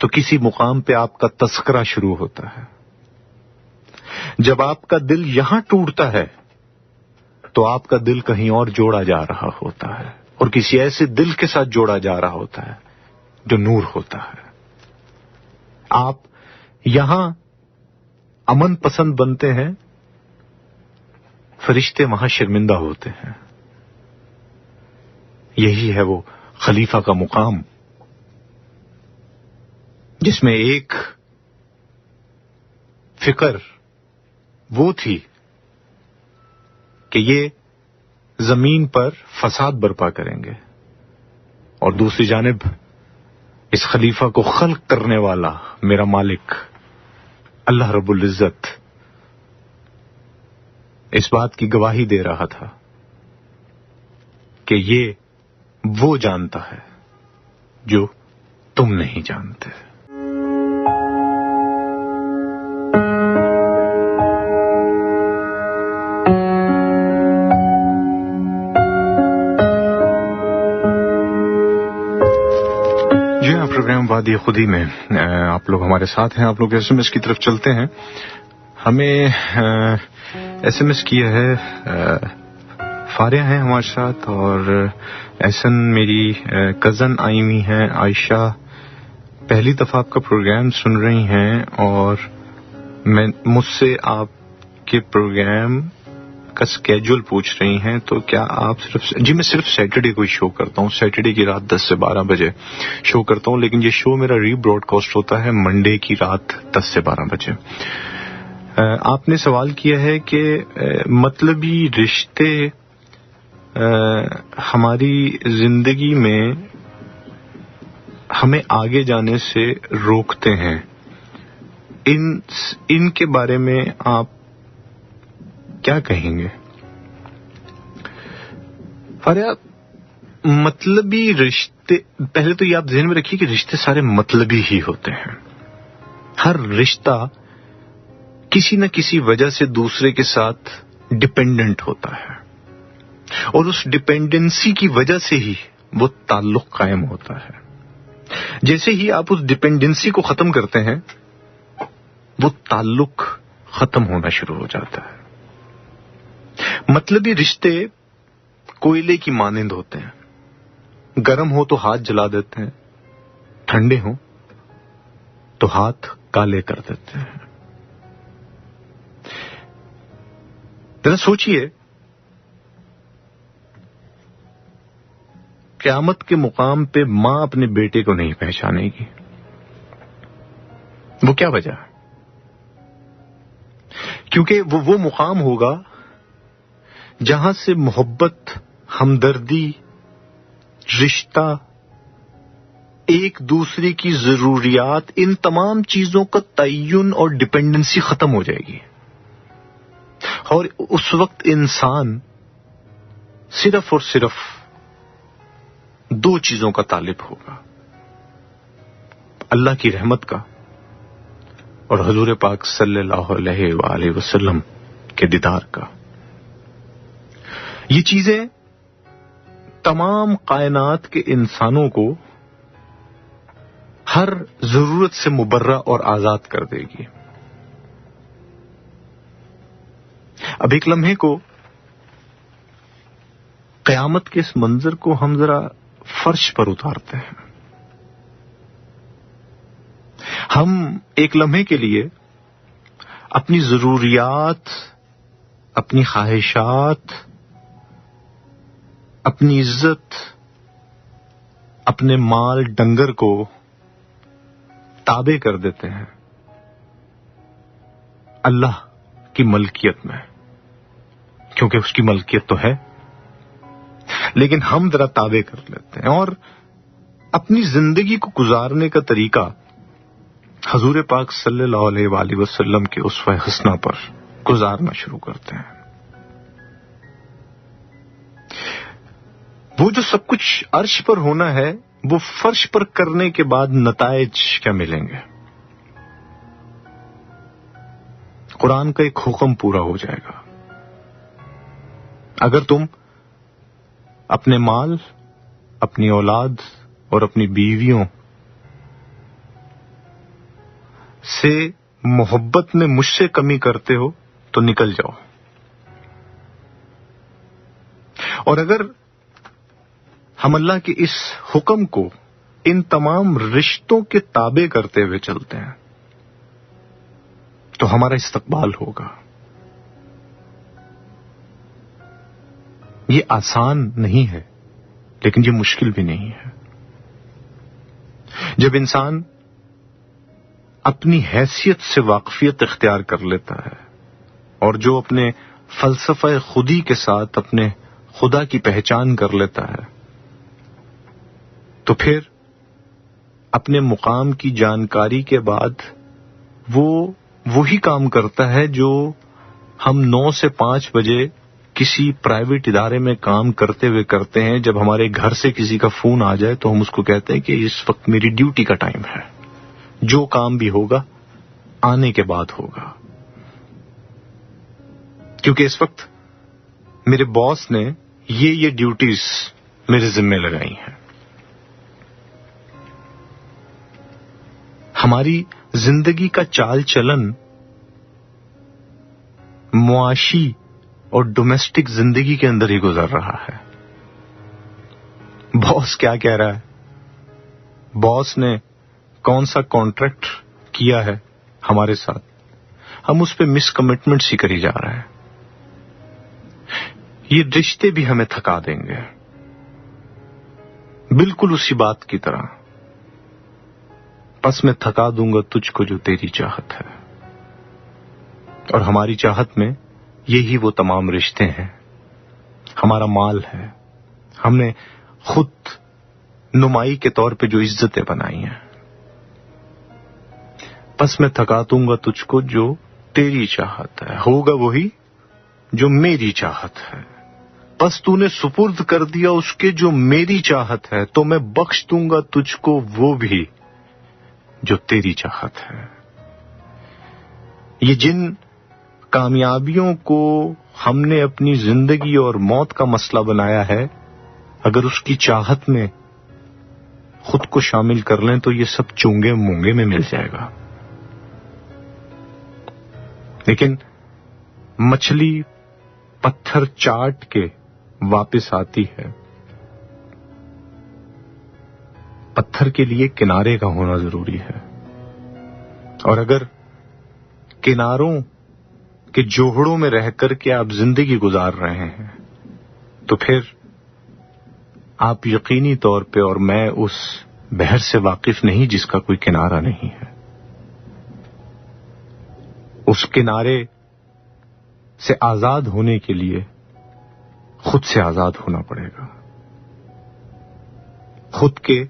تو کسی مقام پہ آپ کا تذکرہ شروع ہوتا ہے. جب آپ کا دل یہاں ٹوٹتا ہے تو آپ کا دل کہیں اور جوڑا جا رہا ہوتا ہے، اور کسی ایسے دل کے ساتھ جوڑا جا رہا ہوتا ہے جو نور ہوتا ہے. آپ یہاں امن پسند بنتے ہیں، فرشتے وہاں شرمندہ ہوتے ہیں. یہی ہے وہ خلیفہ کا مقام جس میں ایک فکر وہ تھی کہ یہ زمین پر فساد برپا کریں گے، اور دوسری جانب اس خلیفہ کو خلق کرنے والا میرا مالک اللہ رب العزت اس بات کی گواہی دے رہا تھا کہ یہ وہ جانتا ہے جو تم نہیں جانتے. پروگرام وادی خودی میں آپ لوگ ہمارے ساتھ ہیں. آپ لوگ ایس ایم ایس کی طرف چلتے ہیں. ہمیں ایس ایم ایس کیا ہے فاریہ ہیں ہمارے ساتھ، اور ایسن میری کزن آئی ہوئی ہیں عائشہ، پہلی دفعہ آپ کا پروگرام سن رہی ہیں اور مجھ سے آپ کے پروگرام کا اسکیجول پوچھ رہی ہیں. تو کیا آپ میں صرف سیٹرڈے کو ہی شو کرتا ہوں. سیٹرڈے کی رات 10 سے 12 بجے شو کرتا ہوں، لیکن یہ شو میرا ری براڈ کاسٹ ہوتا ہے منڈے کی رات 10 سے 12 بجے. آپ نے سوال کیا ہے کہ مطلبی رشتے ہماری زندگی میں ہمیں آگے جانے سے روکتے ہیں. ان کے بارے میں آپ کیا کہیں گے؟ فریاد، مطلبی رشتے، پہلے تو یہ آپ ذہن میں رکھیے کہ رشتے سارے مطلبی ہی ہوتے ہیں. ہر رشتہ کسی نہ کسی وجہ سے دوسرے کے ساتھ ڈپینڈنٹ ہوتا ہے، اور اس ڈپینڈنسی کی وجہ سے ہی وہ تعلق قائم ہوتا ہے. جیسے ہی آپ اس ڈپینڈنسی کو ختم کرتے ہیں وہ تعلق ختم ہونا شروع ہو جاتا ہے. مطلبی رشتے کوئلے کی مانند ہوتے ہیں، گرم ہو تو ہاتھ جلا دیتے ہیں، ٹھنڈے ہوں تو ہاتھ کالے کر دیتے ہیں. ذرا سوچئے، قیامت کے مقام پہ ماں اپنے بیٹے کو نہیں پہچانے گی. وہ کیا وجہ ہے؟ کیونکہ وہ مقام ہوگا جہاں سے محبت، ہمدردی، رشتہ، ایک دوسرے کی ضروریات، ان تمام چیزوں کا تعین اور ڈپینڈنسی ختم ہو جائے گی. اور اس وقت انسان صرف اور صرف دو چیزوں کا طالب ہوگا، اللہ کی رحمت کا اور حضور پاک صلی اللہ علیہ وآلہ وسلم کے دیدار کا. یہ چیزیں تمام کائنات کے انسانوں کو ہر ضرورت سے مبرہ اور آزاد کر دے گی. اب ایک لمحے کو قیامت کے اس منظر کو ہم ذرا فرش پر اتارتے ہیں. ہم ایک لمحے کے لیے اپنی ضروریات، اپنی خواہشات، اپنی عزت، اپنے مال ڈنگر کو تابع کر دیتے ہیں اللہ کی ملکیت میں، کیونکہ اس کی ملکیت تو ہے، لیکن ہم ذرا تابع کر لیتے ہیں اور اپنی زندگی کو گزارنے کا طریقہ حضور پاک صلی اللہ علیہ وآلہ وسلم کے اسوہ حسنہ پر گزارنا شروع کرتے ہیں. وہ جو سب کچھ عرش پر ہونا ہے وہ فرش پر کرنے کے بعد نتائج کیا ملیں گے؟ قرآن کا ایک حکم پورا ہو جائے گا. اگر تم اپنے مال، اپنی اولاد اور اپنی بیویوں سے محبت میں مجھ سے کمی کرتے ہو تو نکل جاؤ، اور اگر ہم اللہ کے اس حکم کو ان تمام رشتوں کے تابع کرتے ہوئے چلتے ہیں تو ہمارا استقبال ہوگا. یہ آسان نہیں ہے لیکن یہ مشکل بھی نہیں ہے. جب انسان اپنی حیثیت سے واقفیت اختیار کر لیتا ہے اور جو اپنے فلسفہ خودی کے ساتھ اپنے خدا کی پہچان کر لیتا ہے تو پھر اپنے مقام کی جانکاری کے بعد وہ وہی کام کرتا ہے جو ہم 9 سے 5 بجے کسی پرائیویٹ ادارے میں کام کرتے ہوئے کرتے ہیں. جب ہمارے گھر سے کسی کا فون آ جائے تو ہم اس کو کہتے ہیں کہ اس وقت میری ڈیوٹی کا ٹائم ہے، جو کام بھی ہوگا آنے کے بعد ہوگا، کیونکہ اس وقت میرے باس نے یہ ڈیوٹیز میرے ذمہ لگائی ہیں. ہماری زندگی کا چال چلن معاشی اور ڈومیسٹک زندگی کے اندر ہی گزر رہا ہے. باس کیا کہہ رہا ہے، باس نے کون سا کانٹریکٹ کیا ہے ہمارے ساتھ، ہم اس پہ مس کمٹمنٹس ہی کری جا رہے ہیں. یہ رشتے بھی ہمیں تھکا دیں گے، بالکل اسی بات کی طرح، پس میں تھکا دوں گا تجھ کو جو تیری چاہت ہے. اور ہماری چاہت میں یہی وہ تمام رشتے ہیں، ہمارا مال ہے، ہم نے خود نمائی کے طور پہ جو عزتیں بنائی ہیں. پس میں تھکا دوں گا تجھ کو جو تیری چاہت ہے، ہوگا وہی جو میری چاہت ہے. پس تو نے سپرد کر دیا اس کے جو میری چاہت ہے، تو میں بخش دوں گا تجھ کو وہ بھی جو تیری چاہت ہے. یہ جن کامیابیوں کو ہم نے اپنی زندگی اور موت کا مسئلہ بنایا ہے، اگر اس کی چاہت میں خود کو شامل کر لیں تو یہ سب چونگے مونگے میں مل جائے گا. لیکن مچھلی پتھر چاٹ کے واپس آتی ہے. پتھر کے لیے کنارے کا ہونا ضروری ہے، اور اگر کناروں کے جوہڑوں میں رہ کر کے آپ زندگی گزار رہے ہیں تو پھر آپ یقینی طور پہ اور میں اس بحر سے واقف نہیں جس کا کوئی کنارہ نہیں ہے. اس کنارے سے آزاد ہونے کے لیے خود سے آزاد ہونا پڑے گا، خود کے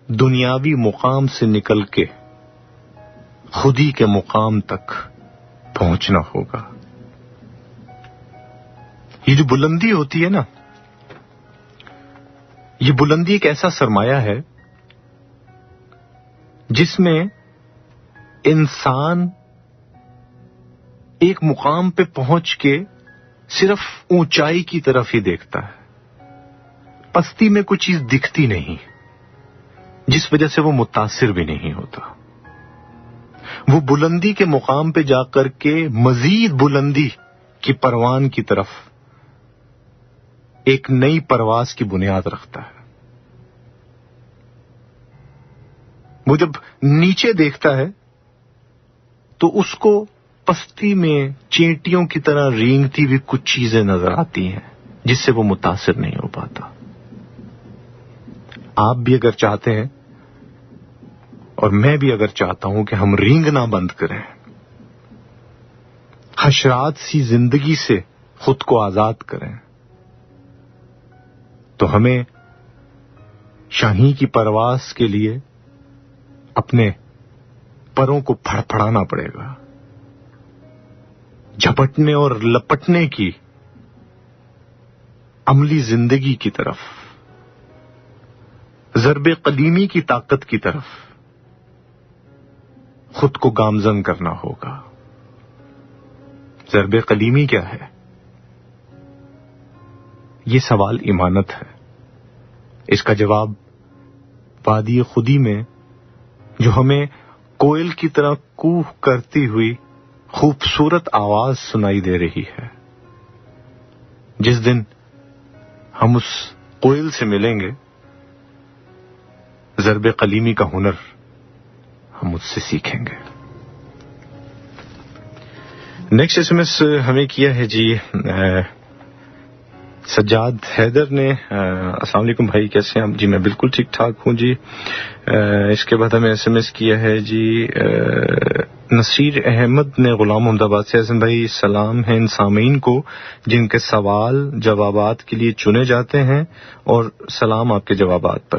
دنیاوی مقام سے نکل کے خودی کے مقام تک پہنچنا ہوگا. یہ جو بلندی ہوتی ہے نا، یہ بلندی ایک ایسا سرمایہ ہے جس میں انسان ایک مقام پہ پہنچ کے صرف اونچائی کی طرف ہی دیکھتا ہے، پستی میں کوئی چیز دکھتی نہیں، جس وجہ سے وہ متاثر بھی نہیں ہوتا. وہ بلندی کے مقام پہ جا کر کے مزید بلندی کی پروان کی طرف ایک نئی پرواز کی بنیاد رکھتا ہے. وہ جب نیچے دیکھتا ہے تو اس کو پستی میں چینٹیوں کی طرح رینگتی ہوئی کچھ چیزیں نظر آتی ہیں جس سے وہ متاثر نہیں ہو پاتا. آپ بھی اگر چاہتے ہیں اور میں بھی اگر چاہتا ہوں کہ ہم رینگنا بند کریں، حشرات سی زندگی سے خود کو آزاد کریں، تو ہمیں شاہی کی پرواز کے لیے اپنے پروں کو پھڑپھڑانا پڑے گا، جھپٹنے اور لپٹنے کی عملی زندگی کی طرف، ضرب قدیمی کی طاقت کی طرف خود کو گامزن کرنا ہوگا. ضرب قدیمی کیا ہے؟ یہ سوال ایمانت ہے. اس کا جواب وادی خودی میں جو ہمیں کوئل کی طرح کوہ کرتی ہوئی خوبصورت آواز سنائی دے رہی ہے. جس دن ہم اس کوئل سے ملیں گے، ضرب قلیمی کا ہنر ہم اس سے سیکھیں گے. نیکسٹ ایس ایم ایس ہمیں کیا ہے جی سجاد حیدر نے. السلام علیکم بھائی، کیسے ہیں آپ؟ جی میں بالکل ٹھیک ٹھاک ہوں جی. اس کے بعد ہمیں ایس ایم ایس کیا ہے جی نصیر احمد نے غلام محمد آباد سے. حسن بھائی سلام ہے ان سامعین کو جن کے سوال جوابات کے لیے چنے جاتے ہیں، اور سلام آپ کے جوابات پر.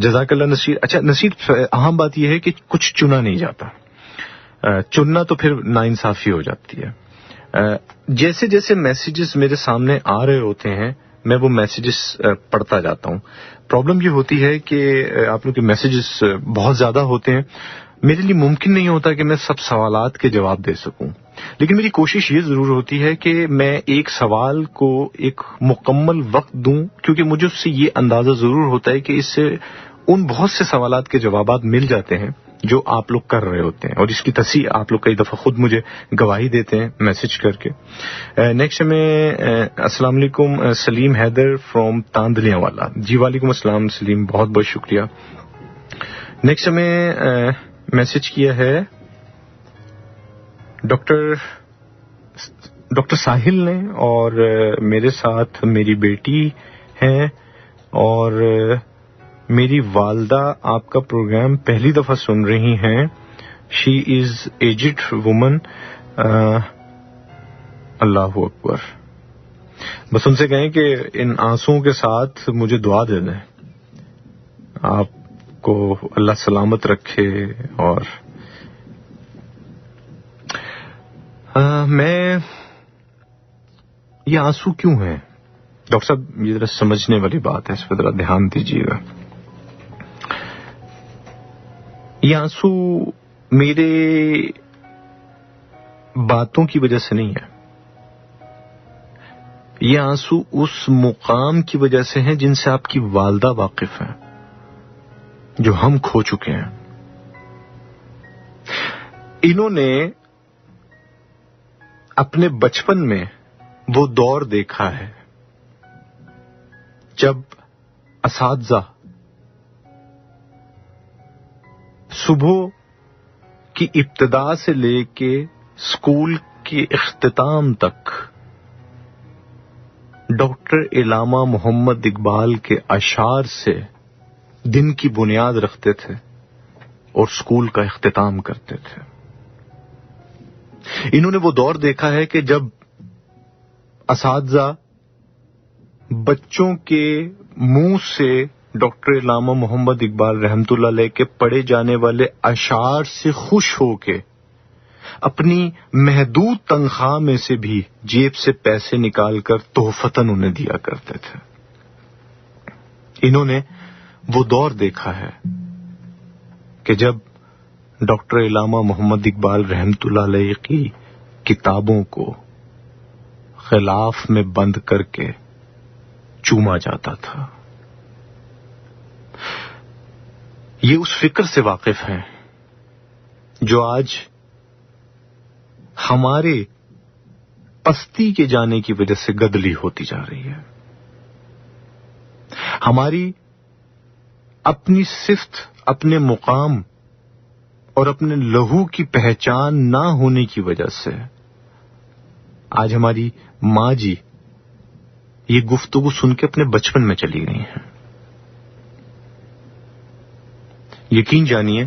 جزاک اللہ نصیر. اچھا نصیر، اہم بات یہ ہے کہ کچھ چنا نہیں جاتا، چننا تو پھر ناانصافی ہو جاتی ہے. جیسے جیسے میسیجز میرے سامنے آ رہے ہوتے ہیں میں وہ میسیجز پڑھتا جاتا ہوں. پرابلم یہ ہوتی ہے کہ آپ لوگ کے میسیجز بہت زیادہ ہوتے ہیں، میرے لیے ممکن نہیں ہوتا کہ میں سب سوالات کے جواب دے سکوں، لیکن میری کوشش یہ ضرور ہوتی ہے کہ میں ایک سوال کو ایک مکمل وقت دوں، کیونکہ مجھے اس سے یہ اندازہ ضرور ہوتا ہے کہ اس سے ان بہت سے سوالات کے جوابات مل جاتے ہیں جو آپ لوگ کر رہے ہوتے ہیں، اور اس کی تصحیح آپ لوگ کئی دفعہ خود مجھے گواہی دیتے ہیں میسج کر کے. نیکسٹ میں السلام علیکم سلیم حیدر فرام تاندلیاں والا. جی وعلیکم السلام سلیم، بہت بہت شکریہ. نیکسٹ میں میسج کیا ہے ڈاکٹر ساحل نے، اور میرے ساتھ میری بیٹی ہیں، اور میری والدہ آپ کا پروگرام پہلی دفعہ سن رہی ہیں. شی از ایجڈ وومن. اللہ اکبر. بس ان سے کہیں کہ ان آنسوؤں کے ساتھ مجھے دعا دے دیں، آپ کو اللہ سلامت رکھے. اور میں یہ آنسو کیوں ہیں ڈاکٹر صاحب؟ یہ ذرا سمجھنے والی بات ہے، اس پہ ذرا دھیان دیجیے گا. یہ آنسو میرے باتوں کی وجہ سے نہیں ہے، یہ آنسو اس مقام کی وجہ سے ہیں جن سے آپ کی والدہ واقف ہیں، جو ہم کھو چکے ہیں. انہوں نے اپنے بچپن میں وہ دور دیکھا ہے جب اساتذہ صبح کی ابتدا سے لے کے اسکول کے اختتام تک ڈاکٹر علامہ محمد اقبال کے اشعار سے دن کی بنیاد رکھتے تھے اور اسکول کا اختتام کرتے تھے. انہوں نے وہ دور دیکھا ہے کہ جب اساتذہ بچوں کے منہ سے ڈاکٹر علامہ محمد اقبال رحمۃ اللہ علیہ کے پڑھے جانے والے اشعار سے خوش ہو کے اپنی محدود تنخواہ میں سے بھی جیب سے پیسے نکال کر تحفتاً انہیں دیا کرتے تھے. انہوں نے وہ دور دیکھا ہے کہ جب ڈاکٹر علامہ محمد اقبال رحمۃ اللہ علیہ کی کتابوں کو غلاف میں بند کر کے چوما جاتا تھا. یہ اس فکر سے واقف ہیں جو آج ہمارے پستی کے جانے کی وجہ سے گدلی ہوتی جا رہی ہے. ہماری اپنی صفت، اپنے مقام اور اپنے لہو کی پہچان نہ ہونے کی وجہ سے آج ہماری ماں جی یہ گفتگو سن کے اپنے بچپن میں چلی گئی ہیں. یقین جانیے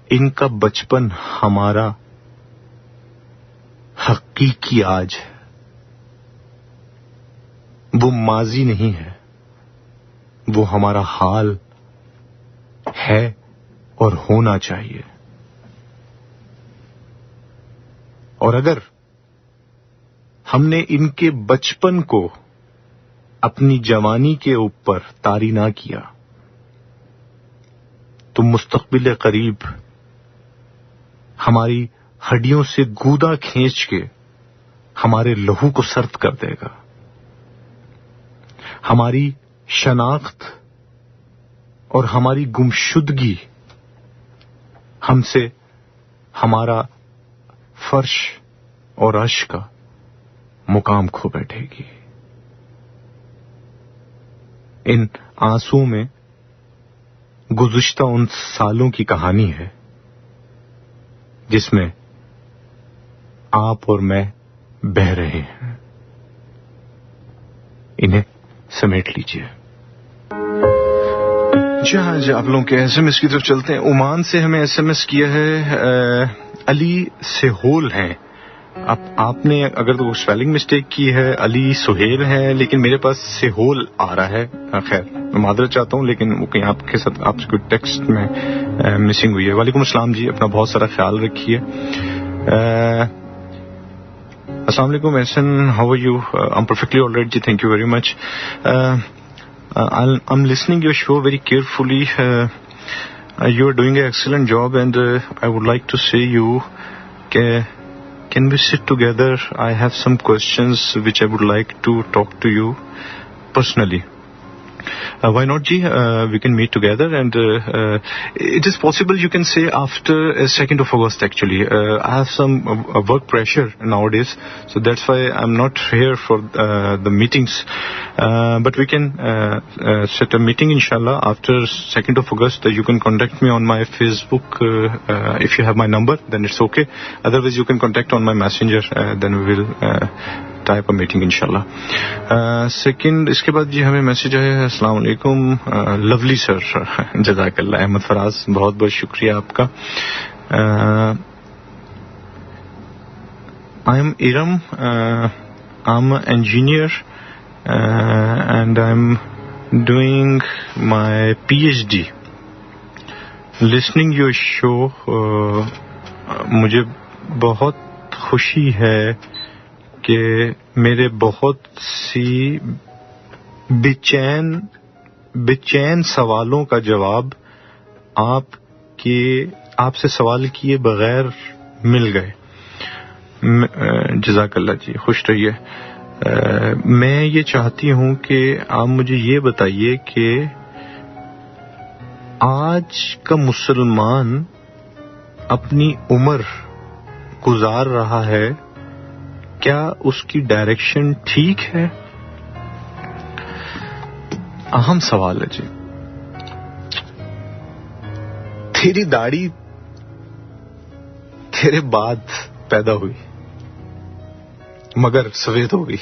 ان کا بچپن ہمارا حقیقی آج ہے، وہ ماضی نہیں ہے، وہ ہمارا حال ہے اور ہونا چاہیے. اور اگر ہم نے ان کے بچپن کو اپنی جوانی کے اوپر طاری نہ کیا تو مستقبل قریب ہماری ہڈیوں سے گودا کھینچ کے ہمارے لہو کو سرد کر دے گا. ہماری شناخت اور ہماری گمشدگی ہم سے ہمارا فرش اور عرش کا مقام کھو بیٹھے گی. ان آنسوؤں میں گزشتہ ان سالوں کی کہانی ہے جس میں آپ اور میں بہہ رہے ہیں. انہیں سمیٹ لیجیے. جی ہاں جی، آپ لوگوں کے ایس ایم ایس کی طرف چلتے ہیں. عمان سے ہمیں ایس ایم ایس کیا ہے، علی سہول ہیں. آپ نے اگر تو سپیلنگ مسٹیک کی ہے، علی سہیل ہے، لیکن میرے پاس سہول آ رہا ہے. خیر میں معذرت چاہتا ہوں، لیکن وہ کہیں آپ کے ساتھ آپ کو ٹیکسٹ میں مسنگ ہوئی ہے. وعلیکم السلام جی، اپنا بہت سارا خیال رکھیے. السلام علیکم Ahsan, how are you? I'm perfectly all right جی، thank you very much. I'm listening your show very carefully. You are doing an excellent job and I would like to say you can we sit together? I have some questions which I would like to talk to you personally. Why not ji? We can meet together and it is possible you can say after 2nd of August actually. I have some work pressure nowadays, so that's why I'm not here for the meetings. But we can set a meeting inshallah after 2nd of August. You can contact me on my Facebook if you have my number, then it's okay. Otherwise you can contact on my messenger, then we will type a meeting inshallah. Second اس کے بعد جی ہمیں message آیا ہے. السلام علیکم lovely سر، جزاک اللہ. احمد فراز، بہت بہت شکریہ آپ کا. I am Iram, I'm an engineer and I'm doing my PhD. Listening your show مجھے بہت خوشی ہے کہ میرے بہت سی بے چین سوالوں کا جواب آپ سے سوال کیے بغیر مل گئے. جزاک اللہ جی، خوش رہیے. میں یہ چاہتی ہوں کہ آپ مجھے یہ بتائیے کہ آج کا مسلمان اپنی عمر گزار رہا ہے، کیا اس کی ڈائریکشن ٹھیک ہے؟ اہم سوال ہے جی. تیری داڑھی تیرے بعد پیدا ہوئی مگر سفید ہو گئی،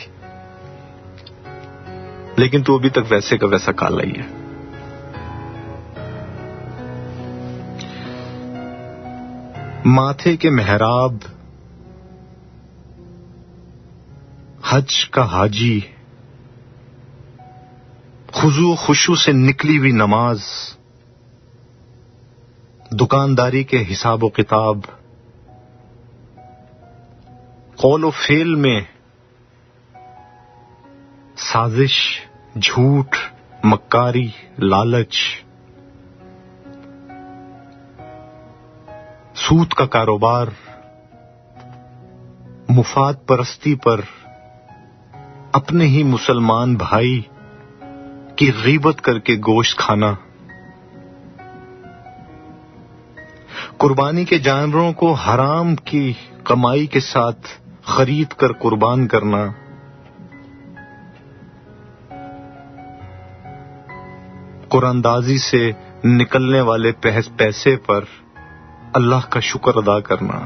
لیکن تو ابھی تک ویسے کا ویسا کالا ہی ہے. ماتھے کے محراب، حج کا حاجی، خضوع و خشوع سے نکلی ہوئی نماز، دکانداری کے حساب و کتاب، قول و فعل میں سازش، جھوٹ، مکاری، لالچ، سود کا کاروبار، مفاد پرستی پر اپنے ہی مسلمان بھائی کی غیبت کر کے گوشت کھانا، قربانی کے جانوروں کو حرام کی کمائی کے ساتھ خرید کر قربان کرنا، قرآن اندازی سے نکلنے والے پیسے پر اللہ کا شکر ادا کرنا،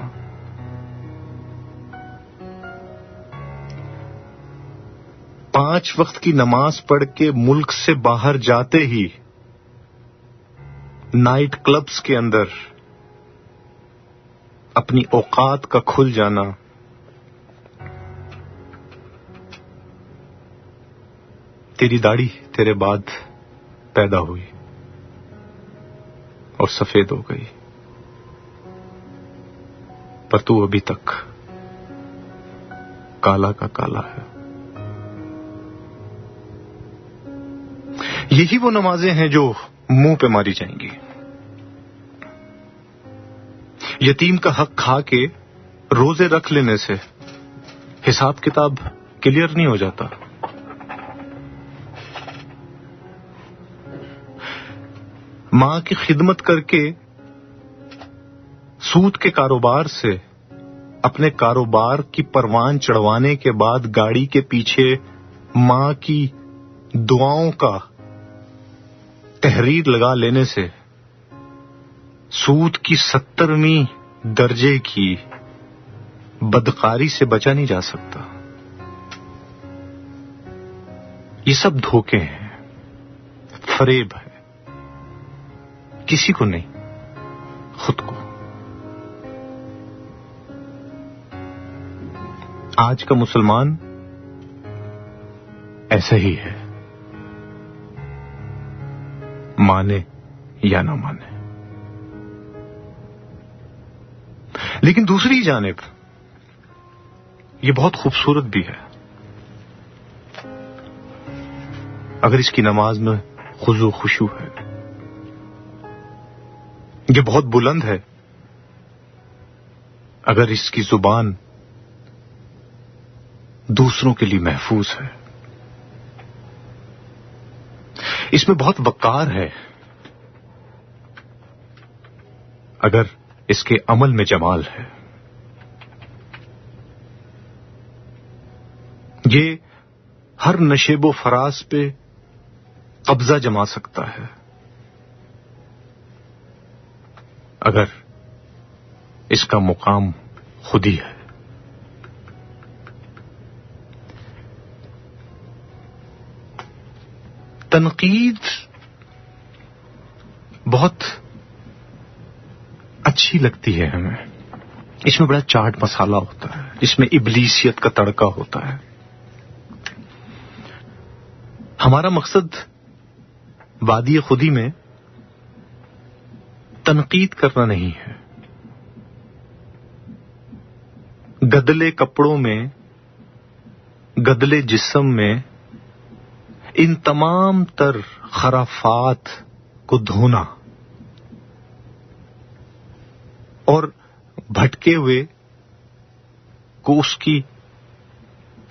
پانچ وقت کی نماز پڑھ کے ملک سے باہر جاتے ہی نائٹ کلبز کے اندر اپنی اوقات کا کھل جانا، تیری داڑھی تیرے بعد پیدا ہوئی اور سفید ہو گئی، پر تو ابھی تک کالا کا کالا ہے۔ یہی وہ نمازیں ہیں جو منہ پہ ماری جائیں گی۔ یتیم کا حق کھا کے روزے رکھ لینے سے حساب کتاب کلیئر نہیں ہو جاتا۔ ماں کی خدمت کر کے سود کے کاروبار سے اپنے کاروبار کی پروان چڑھوانے کے بعد گاڑی کے پیچھے ماں کی دعاؤں کا تحریر لگا لینے سے سود کی 70ویں درجے کی بدکاری سے بچا نہیں جا سکتا۔ یہ سب دھوکے ہیں، فریب ہے، کسی کو نہیں، خود کو۔ آج کا مسلمان ایسا ہی ہے، مانے یا نہ مانے۔ لیکن دوسری جانب یہ بہت خوبصورت بھی ہے، اگر اس کی نماز میں خضوع خشوع ہے، یہ بہت بلند ہے اگر اس کی زبان دوسروں کے لیے محفوظ ہے، اس میں بہت وقار ہے اگر اس کے عمل میں جمال ہے۔ یہ ہر نشیب و فراز پہ قبضہ جما سکتا ہے اگر اس کا مقام خود ہی ہے۔ تنقید بہت اچھی لگتی ہے ہمیں، اس میں بڑا چاٹ مسالہ ہوتا ہے، اس میں ابلیسیت کا تڑکا ہوتا ہے۔ ہمارا مقصد وادی خودی میں تنقید کرنا نہیں ہے، گدلے کپڑوں میں، گدلے جسم میں ان تمام تر خرافات کو دھونا اور بھٹکے ہوئے کو اس کی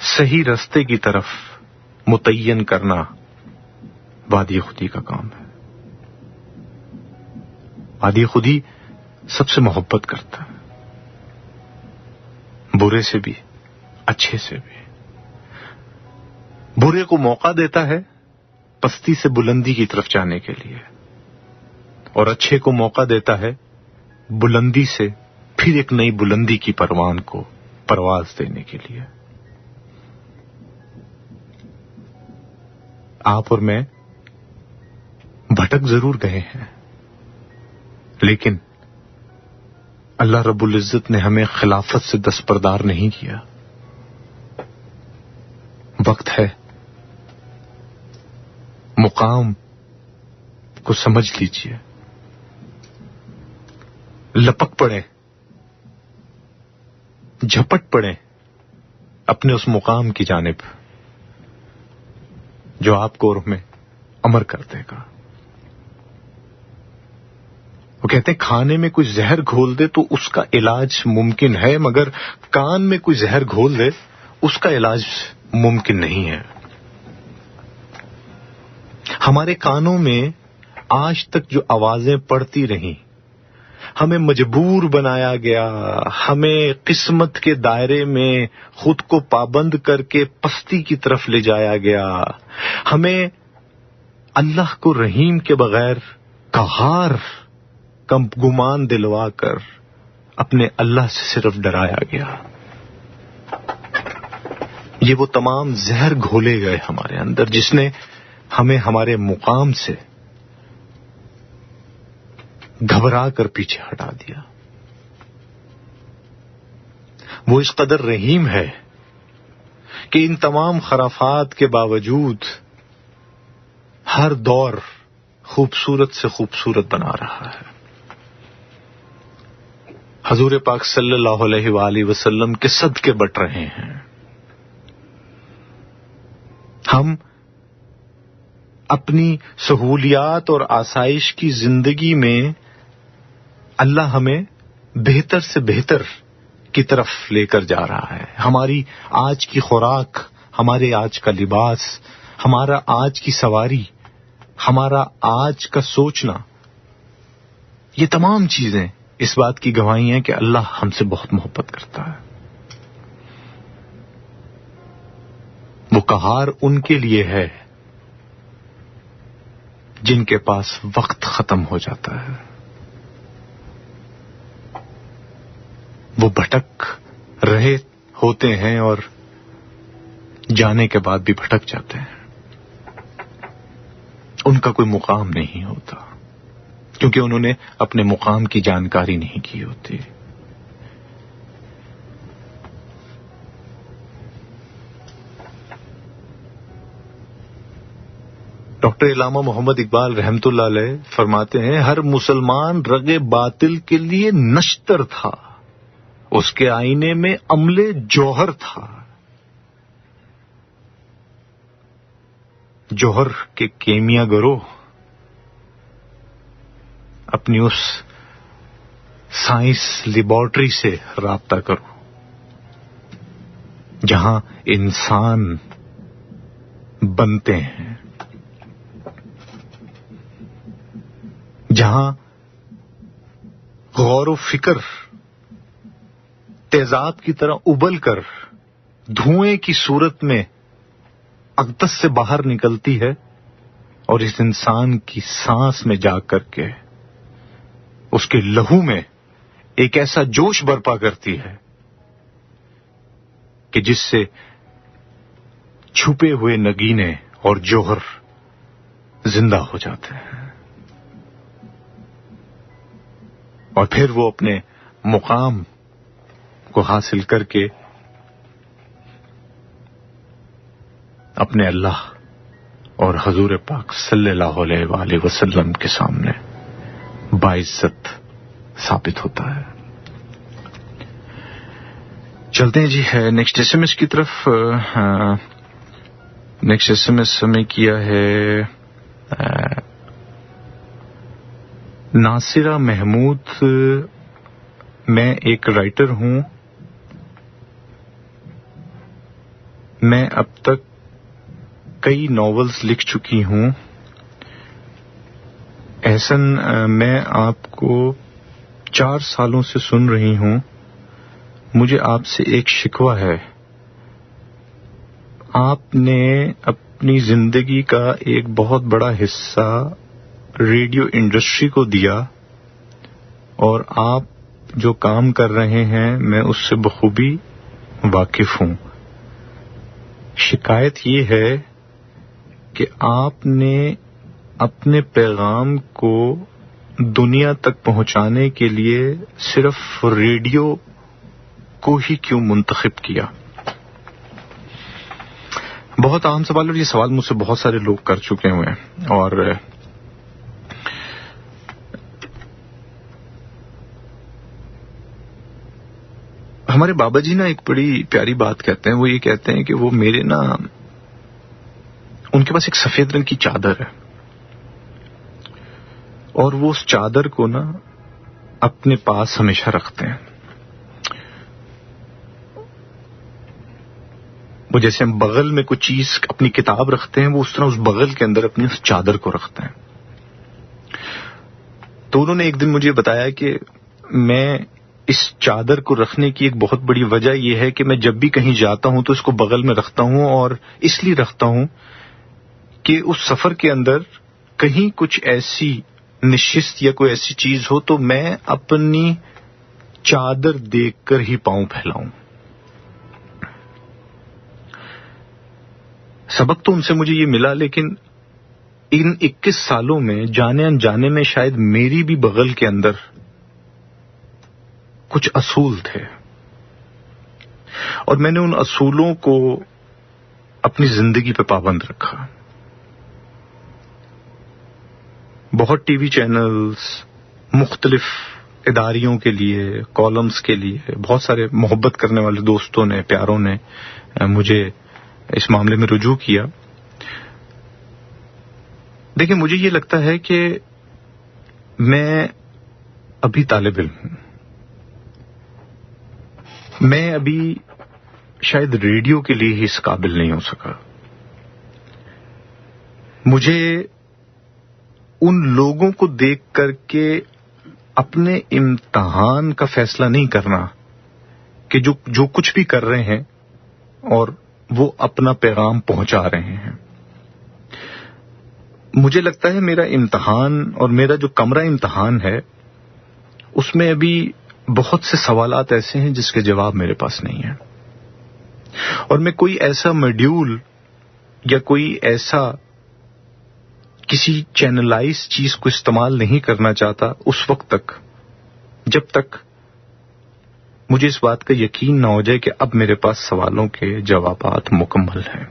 صحیح راستے کی طرف متعین کرنا وادی خودی کا کام ہے۔ وادی خودی سب سے محبت کرتا ہے، برے سے بھی، اچھے سے بھی۔ برے کو موقع دیتا ہے پستی سے بلندی کی طرف جانے کے لیے، اور اچھے کو موقع دیتا ہے بلندی سے پھر ایک نئی بلندی کی پروان کو پرواز دینے کے لیے۔ آپ اور میں بھٹک ضرور گئے ہیں، لیکن اللہ رب العزت نے ہمیں خلافت سے دستبردار نہیں کیا۔ وقت ہے مقام کو سمجھ لیجئے، لپک پڑے، جھپٹ پڑے اپنے اس مقام کی جانب جو آپ کو اور ہمیں امر کر دے گا۔ وہ کہتے ہیں کھانے میں کوئی زہر گھول دے تو اس کا علاج ممکن ہے، مگر کان میں کوئی زہر گھول دے اس کا علاج ممکن نہیں ہے۔ ہمارے کانوں میں آج تک جو آوازیں پڑتی رہیں، ہمیں مجبور بنایا گیا، ہمیں قسمت کے دائرے میں خود کو پابند کر کے پستی کی طرف لے جایا گیا، ہمیں اللہ کو رحیم کے بغیر قہار کم گمان دلوا کر اپنے اللہ سے صرف ڈرایا گیا۔ یہ وہ تمام زہر گھولے گئے ہمارے اندر جس نے ہمیں ہمارے مقام سے گھبرا کر پیچھے ہٹا دیا۔ وہ اس قدر رحیم ہے کہ ان تمام خرافات کے باوجود ہر دور خوبصورت سے خوبصورت بنا رہا ہے۔ حضور پاک صلی اللہ علیہ وآلہ وسلم کے صدقے بٹ رہے ہیں۔ ہم اپنی سہولیات اور آسائش کی زندگی میں اللہ ہمیں بہتر سے بہتر کی طرف لے کر جا رہا ہے۔ ہماری آج کی خوراک، ہمارے آج کا لباس، ہمارا آج کی سواری، ہمارا آج کا سوچنا، یہ تمام چیزیں اس بات کی گواہی ہیں کہ اللہ ہم سے بہت محبت کرتا ہے۔ وہ قہار ان کے لیے ہے جن کے پاس وقت ختم ہو جاتا ہے، وہ بھٹک رہے ہوتے ہیں اور جانے کے بعد بھی بھٹک جاتے ہیں، ان کا کوئی مقام نہیں ہوتا کیونکہ انہوں نے اپنے مقام کی جانکاری نہیں کی ہوتی۔ ڈاکٹر علامہ محمد اقبال رحمت اللہ علیہ فرماتے ہیں، ہر مسلمان رگ باطل کے لیے نشتر تھا، اس کے آئینے میں عملے جوہر تھا۔ جوہر کے کیمیا گرو اپنی اس سائنس لیبارٹری سے رابطہ کرو جہاں انسان بنتے ہیں، جہاں غور و فکر تیزاب کی طرح ابل کر دھوئیں کی صورت میں اقدس سے باہر نکلتی ہے اور اس انسان کی سانس میں جا کر کے اس کے لہو میں ایک ایسا جوش برپا کرتی ہے کہ جس سے چھپے ہوئے نگینے اور جوہر زندہ ہو جاتے ہیں، اور پھر وہ اپنے مقام کو حاصل کر کے اپنے اللہ اور حضور پاک صلی اللہ علیہ وآلہ وسلم کے سامنے باعزت ثابت ہوتا ہے۔ چلتے ہیں جی نیکسٹ ایس ایم ایس کی طرف۔ نیکسٹ ایس ایم ایس ہمیں کیا ہے ناصرہ محمود۔ میں ایک رائٹر ہوں، میں اب تک کئی ناولز لکھ چکی ہوں۔ احسن، میں آپ کو 4 سالوں سے سن رہی ہوں، مجھے آپ سے ایک شکوہ ہے۔ آپ نے اپنی زندگی کا ایک بہت بڑا حصہ ریڈیو انڈسٹری کو دیا، اور آپ جو کام کر رہے ہیں میں اس سے بخوبی واقف ہوں۔ شکایت یہ ہے کہ آپ نے اپنے پیغام کو دنیا تک پہنچانے کے لیے صرف ریڈیو کو ہی کیوں منتخب کیا؟ بہت عام سوال ہے، یہ سوال مجھ سے بہت سارے لوگ کر چکے ہوئے ہیں، اور ہمارے بابا جی نا ایک بڑی پیاری بات کہتے ہیں۔ وہ یہ کہتے ہیں کہ وہ میرے نا، ان کے پاس ایک سفید رنگ کی چادر ہے، اور وہ اس چادر کو نا اپنے پاس ہمیشہ رکھتے ہیں. وہ جیسے ہم بغل میں کوئی چیز اپنی کتاب رکھتے ہیں، وہ اس طرح اس بغل کے اندر اپنی اس چادر کو رکھتے ہیں. تو انہوں نے ایک دن مجھے بتایا کہ میں اس چادر کو رکھنے کی ایک بہت بڑی وجہ یہ ہے کہ میں جب بھی کہیں جاتا ہوں تو اس کو بغل میں رکھتا ہوں، اور اس لیے رکھتا ہوں کہ اس سفر کے اندر کہیں کچھ ایسی نشست یا کوئی ایسی چیز ہو تو میں اپنی چادر دیکھ کر ہی پاؤں پھیلاؤں. سبق تو ان سے مجھے یہ ملا، لیکن ان 21 سالوں میں جانے انجانے میں شاید میری بھی بغل کے اندر کچھ اصول تھے، اور میں نے ان اصولوں کو اپنی زندگی پہ پابند رکھا. بہت ٹی وی چینلز، مختلف اداریوں کے لیے، کالمز کے لیے، بہت سارے محبت کرنے والے دوستوں نے، پیاروں نے مجھے اس معاملے میں رجوع کیا. دیکھیں، مجھے یہ لگتا ہے کہ میں ابھی طالب علم ہوں. میں ابھی شاید ریڈیو کے لیے ہی اس قابل نہیں ہو سکا. مجھے ان لوگوں کو دیکھ کر کے اپنے امتحان کا فیصلہ نہیں کرنا کہ جو کچھ بھی کر رہے ہیں اور وہ اپنا پیغام پہنچا رہے ہیں. مجھے لگتا ہے میرا امتحان اور میرا جو کمرہ امتحان ہے اس میں ابھی بہت سے سوالات ایسے ہیں جس کے جواب میرے پاس نہیں ہیں، اور میں کوئی ایسا موڈیول یا کوئی ایسا کسی چینلائز چیز کو استعمال نہیں کرنا چاہتا اس وقت تک جب تک مجھے اس بات کا یقین نہ ہو جائے کہ اب میرے پاس سوالوں کے جوابات مکمل ہیں.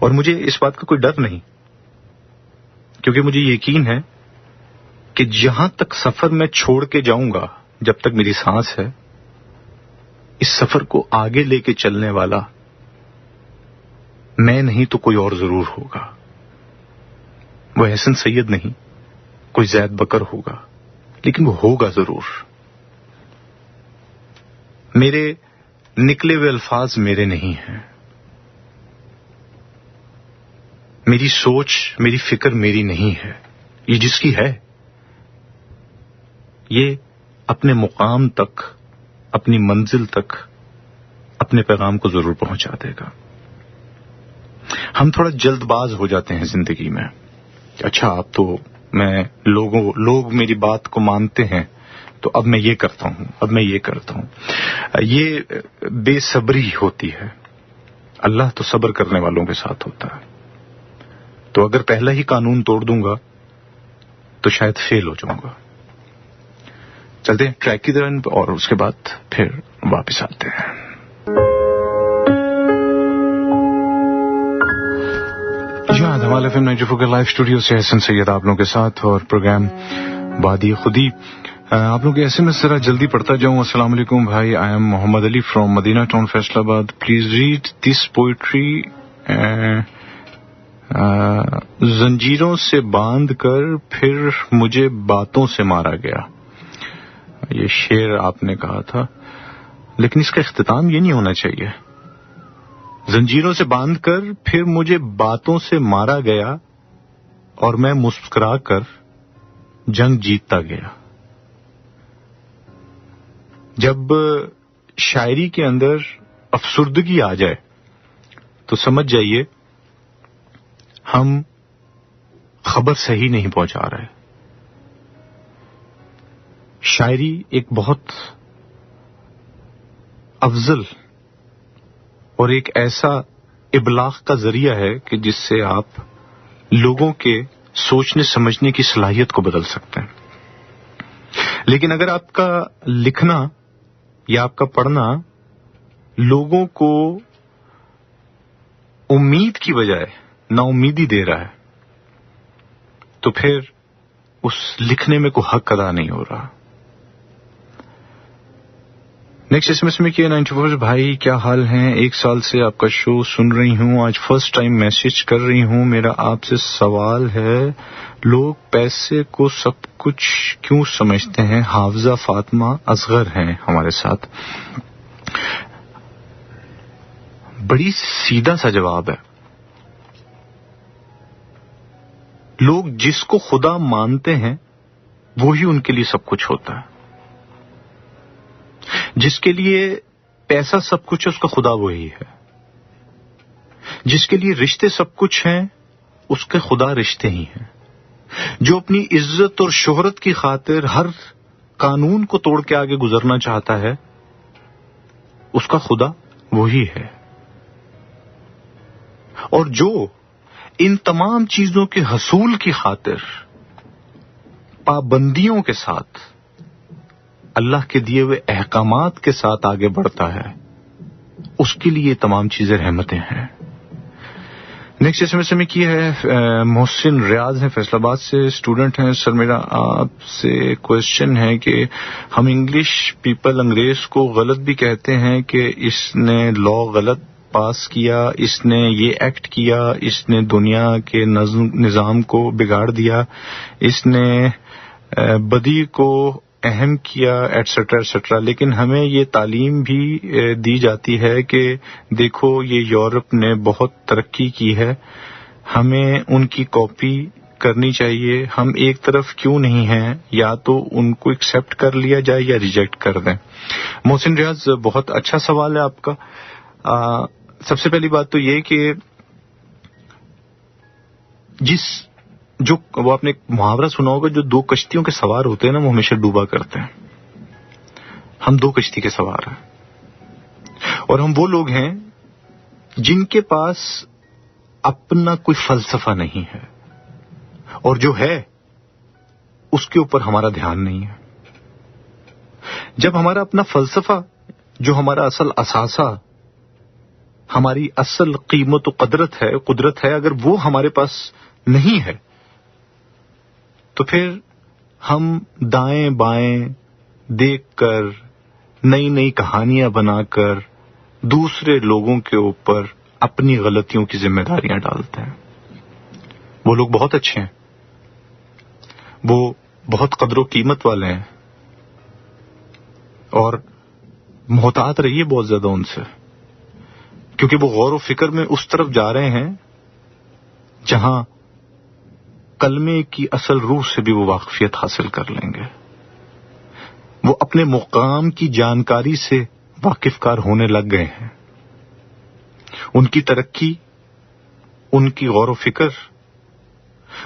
اور مجھے اس بات کا کوئی ڈر نہیں، کیونکہ مجھے یقین ہے کہ جہاں تک سفر میں چھوڑ کے جاؤں گا، جب تک میری سانس ہے، اس سفر کو آگے لے کے چلنے والا میں نہیں تو کوئی اور ضرور ہوگا. وہ احسن سید نہیں، کوئی زید بکر ہوگا، لیکن وہ ہوگا ضرور. میرے نکلے ہوئے الفاظ میرے نہیں ہیں، میری سوچ، میری فکر میری نہیں ہے. یہ جس کی ہے، یہ اپنے مقام تک، اپنی منزل تک اپنے پیغام کو ضرور پہنچا دے گا. ہم تھوڑا جلد باز ہو جاتے ہیں زندگی میں. اچھا، اب تو لوگ میری بات کو مانتے ہیں تو اب میں یہ کرتا ہوں، اب میں یہ کرتا ہوں. یہ بے صبری ہوتی ہے. اللہ تو صبر کرنے والوں کے ساتھ ہوتا ہے. تو اگر پہلا ہی قانون توڑ دوں گا تو شاید فیل ہو جاؤں گا. چلتے ہیں ٹریک کی طرف اور اس کے بعد پھر واپس آتے ہیں. دھمال FM 94 کے لائیو اسٹوڈیو سے احسن سید آپ لوگوں کے ساتھ، اور پروگرام وادی خودی. آپ لوگ ایسے میں ذرا جلدی پڑھتا جاؤں. السلام علیکم بھائی، I am Muhammad Ali from Madina town Faisalabad. Please read this poetry. زنجیروں سے باندھ کر پھر مجھے باتوں سے مارا گیا. یہ شعر آپ نے کہا تھا، لیکن اس کا اختتام یہ نہیں ہونا چاہیے. زنجیروں سے باندھ کر پھر مجھے باتوں سے مارا گیا اور میں مسکرا کر جنگ جیتتا گیا. جب شاعری کے اندر افسردگی آ جائے تو سمجھ جائیے ہم خبر صحیح نہیں پہنچا رہے. شاعری ایک بہت افضل اور ایک ایسا ابلاغ کا ذریعہ ہے کہ جس سے آپ لوگوں کے سوچنے سمجھنے کی صلاحیت کو بدل سکتے ہیں. لیکن اگر آپ کا لکھنا یا آپ کا پڑھنا لوگوں کو امید کی بجائے نا امیدی دے رہا ہے تو پھر اس لکھنے میں کوئی حق ادا نہیں ہو رہا. نیکسٹ اس میں کیا 94 بھائی کیا حال ہیں، 1 سال سے آپ کا شو سن رہی ہوں، آج فرسٹ ٹائم میسج کر رہی ہوں. میرا آپ سے سوال ہے، لوگ پیسے کو سب کچھ کیوں سمجھتے ہیں؟ حافظہ فاطمہ اصغر ہیں ہمارے ساتھ. بڑی سیدھا سا جواب ہے. لوگ جس کو خدا مانتے ہیں وہی ان کے لیے سب کچھ ہوتا ہے. جس کے لیے پیسہ سب کچھ ہے اس کا خدا وہی ہے. جس کے لیے رشتے سب کچھ ہیں اس کے خدا رشتے ہی ہیں. جو اپنی عزت اور شہرت کی خاطر ہر قانون کو توڑ کے آگے گزرنا چاہتا ہے اس کا خدا وہی ہے. اور جو ان تمام چیزوں کے حصول کی خاطر پابندیوں کے ساتھ اللہ کے دیے ہوئے احکامات کے ساتھ آگے بڑھتا ہے اس کے لیے تمام چیزیں رحمتیں ہیں. نیکسٹ اس میں کی ہے محسن ریاض ہیں فیصل آباد سے، اسٹوڈنٹ ہیں. سر میرا آپ سے کوشچن ہے کہ ہم انگلش پیپل انگریز کو غلط بھی کہتے ہیں کہ اس نے لا غلط پاس کیا، اس نے یہ ایکٹ کیا، اس نے دنیا کے نظام کو بگاڑ دیا، اس نے بدی کو اہم کیا ایٹسٹرا ایٹسٹرا. لیکن ہمیں یہ تعلیم بھی دی جاتی ہے کہ دیکھو یہ یورپ نے بہت ترقی کی ہے، ہمیں ان کی کاپی کرنی چاہیے. ہم ایک طرف کیوں نہیں ہیں؟ یا تو ان کو ایکسپٹ کر لیا جائے یا ریجیکٹ کر دیں. محسن ریاض بہت اچھا سوال ہے آپ کا. سب سے پہلی بات تو یہ کہ جو وہ آپ نے ایک محاورہ سنا ہوگا، جو 2 کشتیوں کے سوار ہوتے ہیں نا وہ ہمیشہ ڈوبا کرتے ہیں. ہم 2 کشتی کے سوار ہیں اور ہم وہ لوگ ہیں جن کے پاس اپنا کوئی فلسفہ نہیں ہے، اور جو ہے اس کے اوپر ہمارا دھیان نہیں ہے. جب ہمارا اپنا فلسفہ، جو ہمارا اصل اثاثہ، ہماری اصل قیمت و قدرت ہے، اگر وہ ہمارے پاس نہیں ہے تو پھر ہم دائیں بائیں دیکھ کر نئی نئی کہانیاں بنا کر دوسرے لوگوں کے اوپر اپنی غلطیوں کی ذمہ داریاں ڈالتے ہیں. وہ لوگ بہت اچھے ہیں، وہ بہت قدر و قیمت والے ہیں، اور محتاط رہیے بہت زیادہ ان سے، کیونکہ وہ غور و فکر میں اس طرف جا رہے ہیں جہاں کلمے کی اصل روح سے بھی وہ واقفیت حاصل کر لیں گے. وہ اپنے مقام کی جانکاری سے واقف کار ہونے لگ گئے ہیں. ان کی ترقی، ان کی غور و فکر،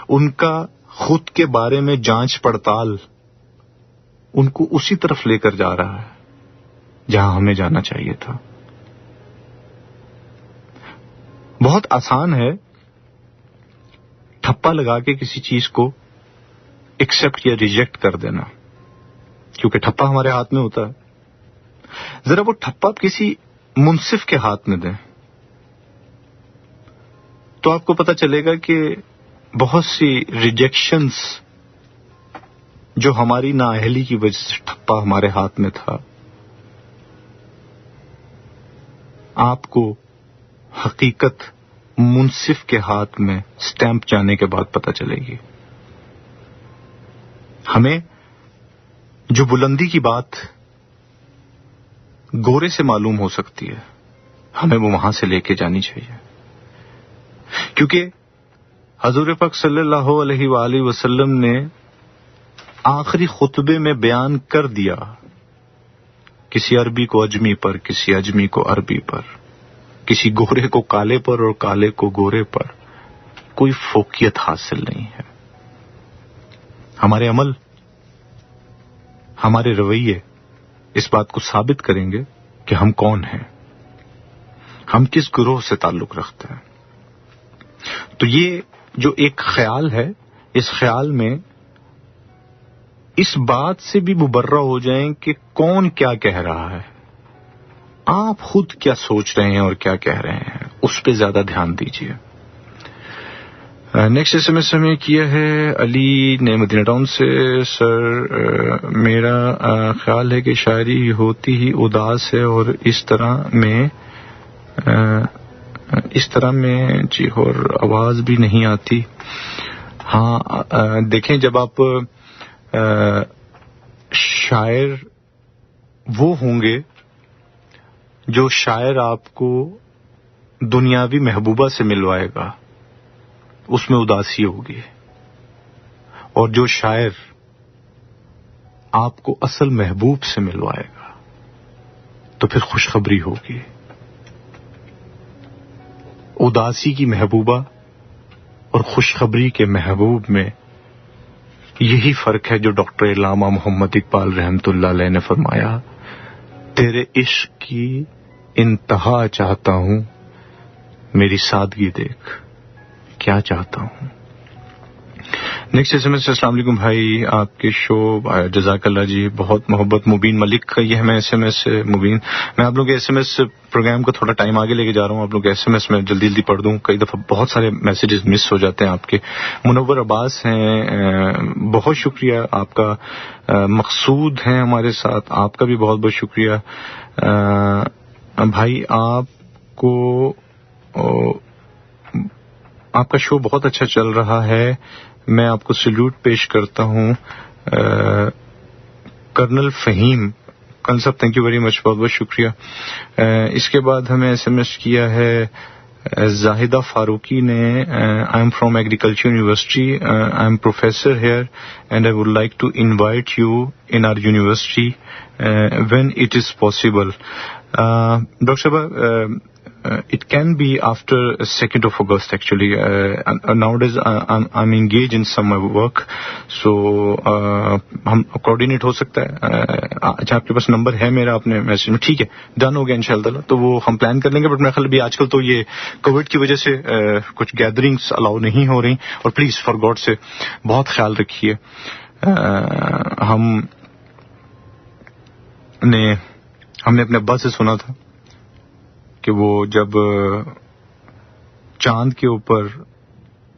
ان کا خود کے بارے میں جانچ پڑتال ان کو اسی طرف لے کر جا رہا ہے جہاں ہمیں جانا چاہیے تھا. بہت آسان ہے ٹھپا لگا کے کسی چیز کو ایکسپٹ یا ریجیکٹ کر دینا، کیونکہ ٹھپا ہمارے ہاتھ میں ہوتا ہے. ذرا وہ ٹھپا کسی منصف کے ہاتھ میں دیں تو آپ کو پتہ چلے گا کہ بہت سی ریجیکشنز جو ہماری نااہلی کی وجہ سے ٹھپا ہمارے ہاتھ میں تھا، آپ کو حقیقت منصف کے ہاتھ میں سٹیمپ جانے کے بعد پتہ چلے گی. ہمیں جو بلندی کی بات گورے سے معلوم ہو سکتی ہے، ہمیں وہ وہاں سے لے کے جانی چاہیے، کیونکہ حضور پاک صلی اللہ علیہ وآلہ وسلم نے آخری خطبے میں بیان کر دیا، کسی عربی کو اجمی پر، کسی اجمی کو عربی پر، کسی گورے کو کالے پر اور کالے کو گورے پر کوئی فوقیت حاصل نہیں ہے. ہمارے عمل، ہمارے رویے اس بات کو ثابت کریں گے کہ ہم کون ہیں، ہم کس گروہ سے تعلق رکھتے ہیں. تو یہ جو ایک خیال ہے، اس خیال میں اس بات سے بھی مبرہ ہو جائیں کہ کون کیا کہہ رہا ہے، آپ خود کیا سوچ رہے ہیں اور کیا کہہ رہے ہیں، اس پہ زیادہ دھیان دیجیے. نیکسٹ ایس ایم ایس ہمیں کیا ہے علی نے مدینہ ٹاؤن سے. سر میرا خیال ہے کہ شاعری ہوتی ہی اداس ہے اور اس طرح میں جی اور آواز بھی نہیں آتی. ہاں دیکھیں، جب آپ شاعر وہ ہوں گے جو شاعر آپ کو دنیاوی محبوبہ سے ملوائے گا، اس میں اداسی ہوگی، اور جو شاعر آپ کو اصل محبوب سے ملوائے گا تو پھر خوشخبری ہوگی. اداسی کی محبوبہ اور خوشخبری کے محبوب میں یہی فرق ہے جو ڈاکٹر علامہ محمد اقبال رحمۃ اللہ علیہ نے فرمایا، تیرے عشق کی انتہا چاہتا ہوں، میری سادگی دیکھ کیا چاہتا ہوں. Next S M S. السلام علیکم بھائی، آپ کے شو جزاک اللہ جی، بہت محبت. مبین ملک کا یہ ہمیں ایس ایم ایس. مبین، میں آپ لوگ کے ایس ایم ایس پروگرام کو تھوڑا ٹائم آگے لے کے جا رہا ہوں. آپ لوگ ایس ایم ایس میں جلدی جلدی پڑھ دوں، کئی دفعہ بہت سارے میسیجز مس ہو جاتے ہیں آپ کے. منور عباس ہیں، بہت شکریہ آپ کا. مقصود ہیں ہمارے ساتھ، آپ کا بھی بہت بہت شکریہ. بھائی آپ کا شو بہت اچھا چل رہا ہے، میں آپ کو سلیوٹ پیش کرتا ہوں. کرنل فہیم کرنل صاحب، تھینک یو ویری مچ، بہت بہت شکریہ. اس کے بعد ہمیں ایس ایم ایس کیا ہے زاہدہ فاروقی نے. I am from agriculture university, I am professor here and I would like to invite you in our university when it is possible. Dr. Shaba, it can be after 2nd of August actually. Nowadays I'm engaged in some work, so ہم coordinate ہو سکتا ہے. اچھا، آپ کے پاس number ہے میرا، آپ نے میسج میں، ٹھیک ہے، ڈن ہو گیا انشاءاللہ. تو وہ ہم پلان کر لیں گے، بٹ میرا خیال بھی آج کل تو یہ کووڈ کی وجہ سے کچھ گیدرنگس الاؤ نہیں ہو رہی، اور پلیز فار گاڈ سے بہت خیال رکھیے. ہم نے اپنے ابا سے سنا تھا کہ وہ جب چاند کے اوپر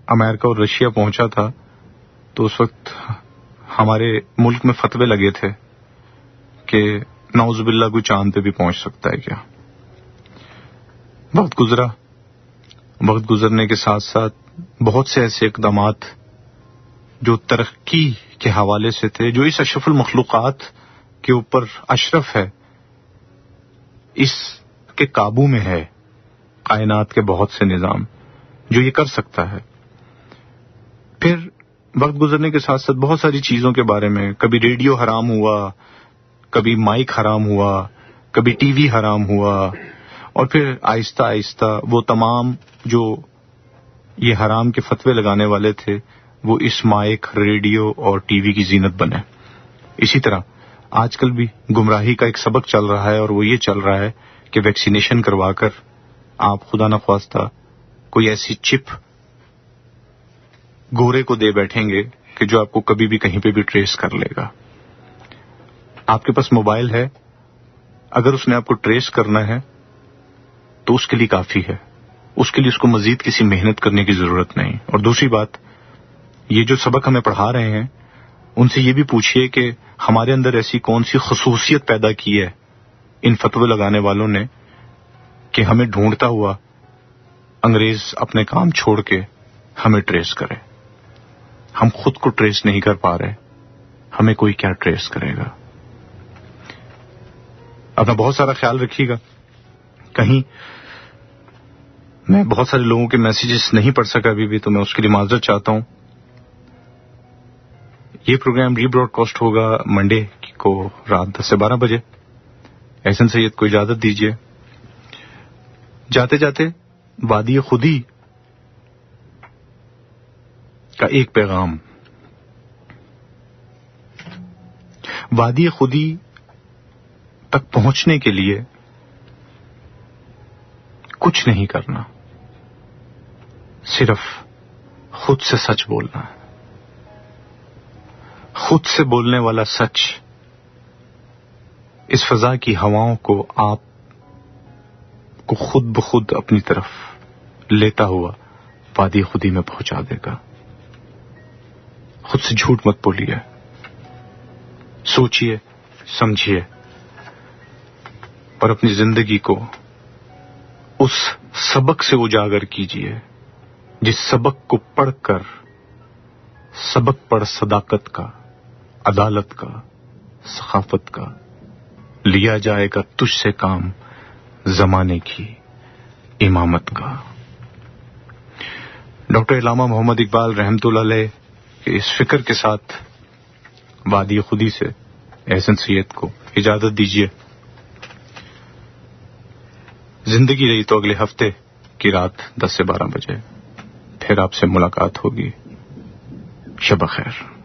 امریکہ اور رشیا پہنچا تھا تو اس وقت ہمارے ملک میں فتوے لگے تھے کہ نعوذ باللہ کوئی چاند پہ بھی پہنچ سکتا ہے کیا. وقت گزرنے کے ساتھ ساتھ بہت سے ایسے اقدامات جو ترقی کے حوالے سے تھے، جو اس اشرف المخلوقات کے اوپر اشرف ہے، اس کے قابو میں ہے کائنات کے بہت سے نظام، جو یہ کر سکتا ہے. پھر وقت گزرنے کے ساتھ ساتھ بہت ساری چیزوں کے بارے میں، کبھی ریڈیو حرام ہوا، کبھی مائک حرام ہوا، کبھی ٹی وی حرام ہوا، اور پھر آہستہ آہستہ وہ تمام جو یہ حرام کے فتوے لگانے والے تھے وہ اس مائک، ریڈیو اور ٹی وی کی زینت بنے. اسی طرح آج کل بھی گمراہی کا ایک سبق چل رہا ہے، اور وہ یہ چل رہا ہے کہ ویکسینیشن کروا کر آپ خدا نخواستہ کوئی ایسی چپ گورے کو دے بیٹھیں گے کہ جو آپ کو کبھی بھی کہیں پہ بھی ٹریس کر لے گا. آپ کے پاس موبائل ہے، اگر اس نے آپ کو ٹریس کرنا ہے تو اس کے لیے کافی ہے، اس کے لیے اس کو مزید کسی محنت کرنے کی ضرورت نہیں. اور دوسری بات، یہ جو سبق ہمیں پڑھا رہے ہیں ان سے یہ بھی پوچھئے کہ ہمارے اندر ایسی کون سی خصوصیت پیدا کی ہے ان فتوے لگانے والوں نے کہ ہمیں ڈھونڈتا ہوا انگریز اپنے کام چھوڑ کے ہمیں ٹریس کرے. ہم خود کو ٹریس نہیں کر پا رہے، ہمیں کوئی کیا ٹریس کرے گا. اپنا بہت سارا خیال رکھیے گا. کہیں میں بہت سارے لوگوں کے میسیجز نہیں پڑھ سکا ابھی بھی، تو میں اس کے لیے معذرت چاہتا ہوں. یہ پروگرام ری براڈ کاسٹ ہوگا منڈے کو رات 10 سے 12 بجے. احسن سید کو اجازت دیجیے. جاتے جاتے وادی خودی کا ایک پیغام. وادی خودی تک پہنچنے کے لیے کچھ نہیں کرنا، صرف خود سے سچ بولنا ہے. خود سے بولنے والا سچ اس فضا کی ہواؤں کو آپ کو خود بخود اپنی طرف لیتا ہوا وادی خودی میں پہنچا دے گا. خود سے جھوٹ مت بولیے، سوچئے سمجھیے اور اپنی زندگی کو اس سبق سے اجاگر کیجیے جس سبق کو پڑھ کر سبق پڑھ صداقت کا، عدالت کا، سخاوت کا لیا جائے گا تجھ سے کام زمانے کی امامت کا. ڈاکٹر علامہ محمد اقبال رحمۃ اللہ علیہ کے اس فکر کے ساتھ وادی خودی سے احسن سید کو اجازت دیجیے. زندگی رہی تو اگلے ہفتے کی رات 10 سے 12 بجے پھر آپ سے ملاقات ہوگی. شب خیر.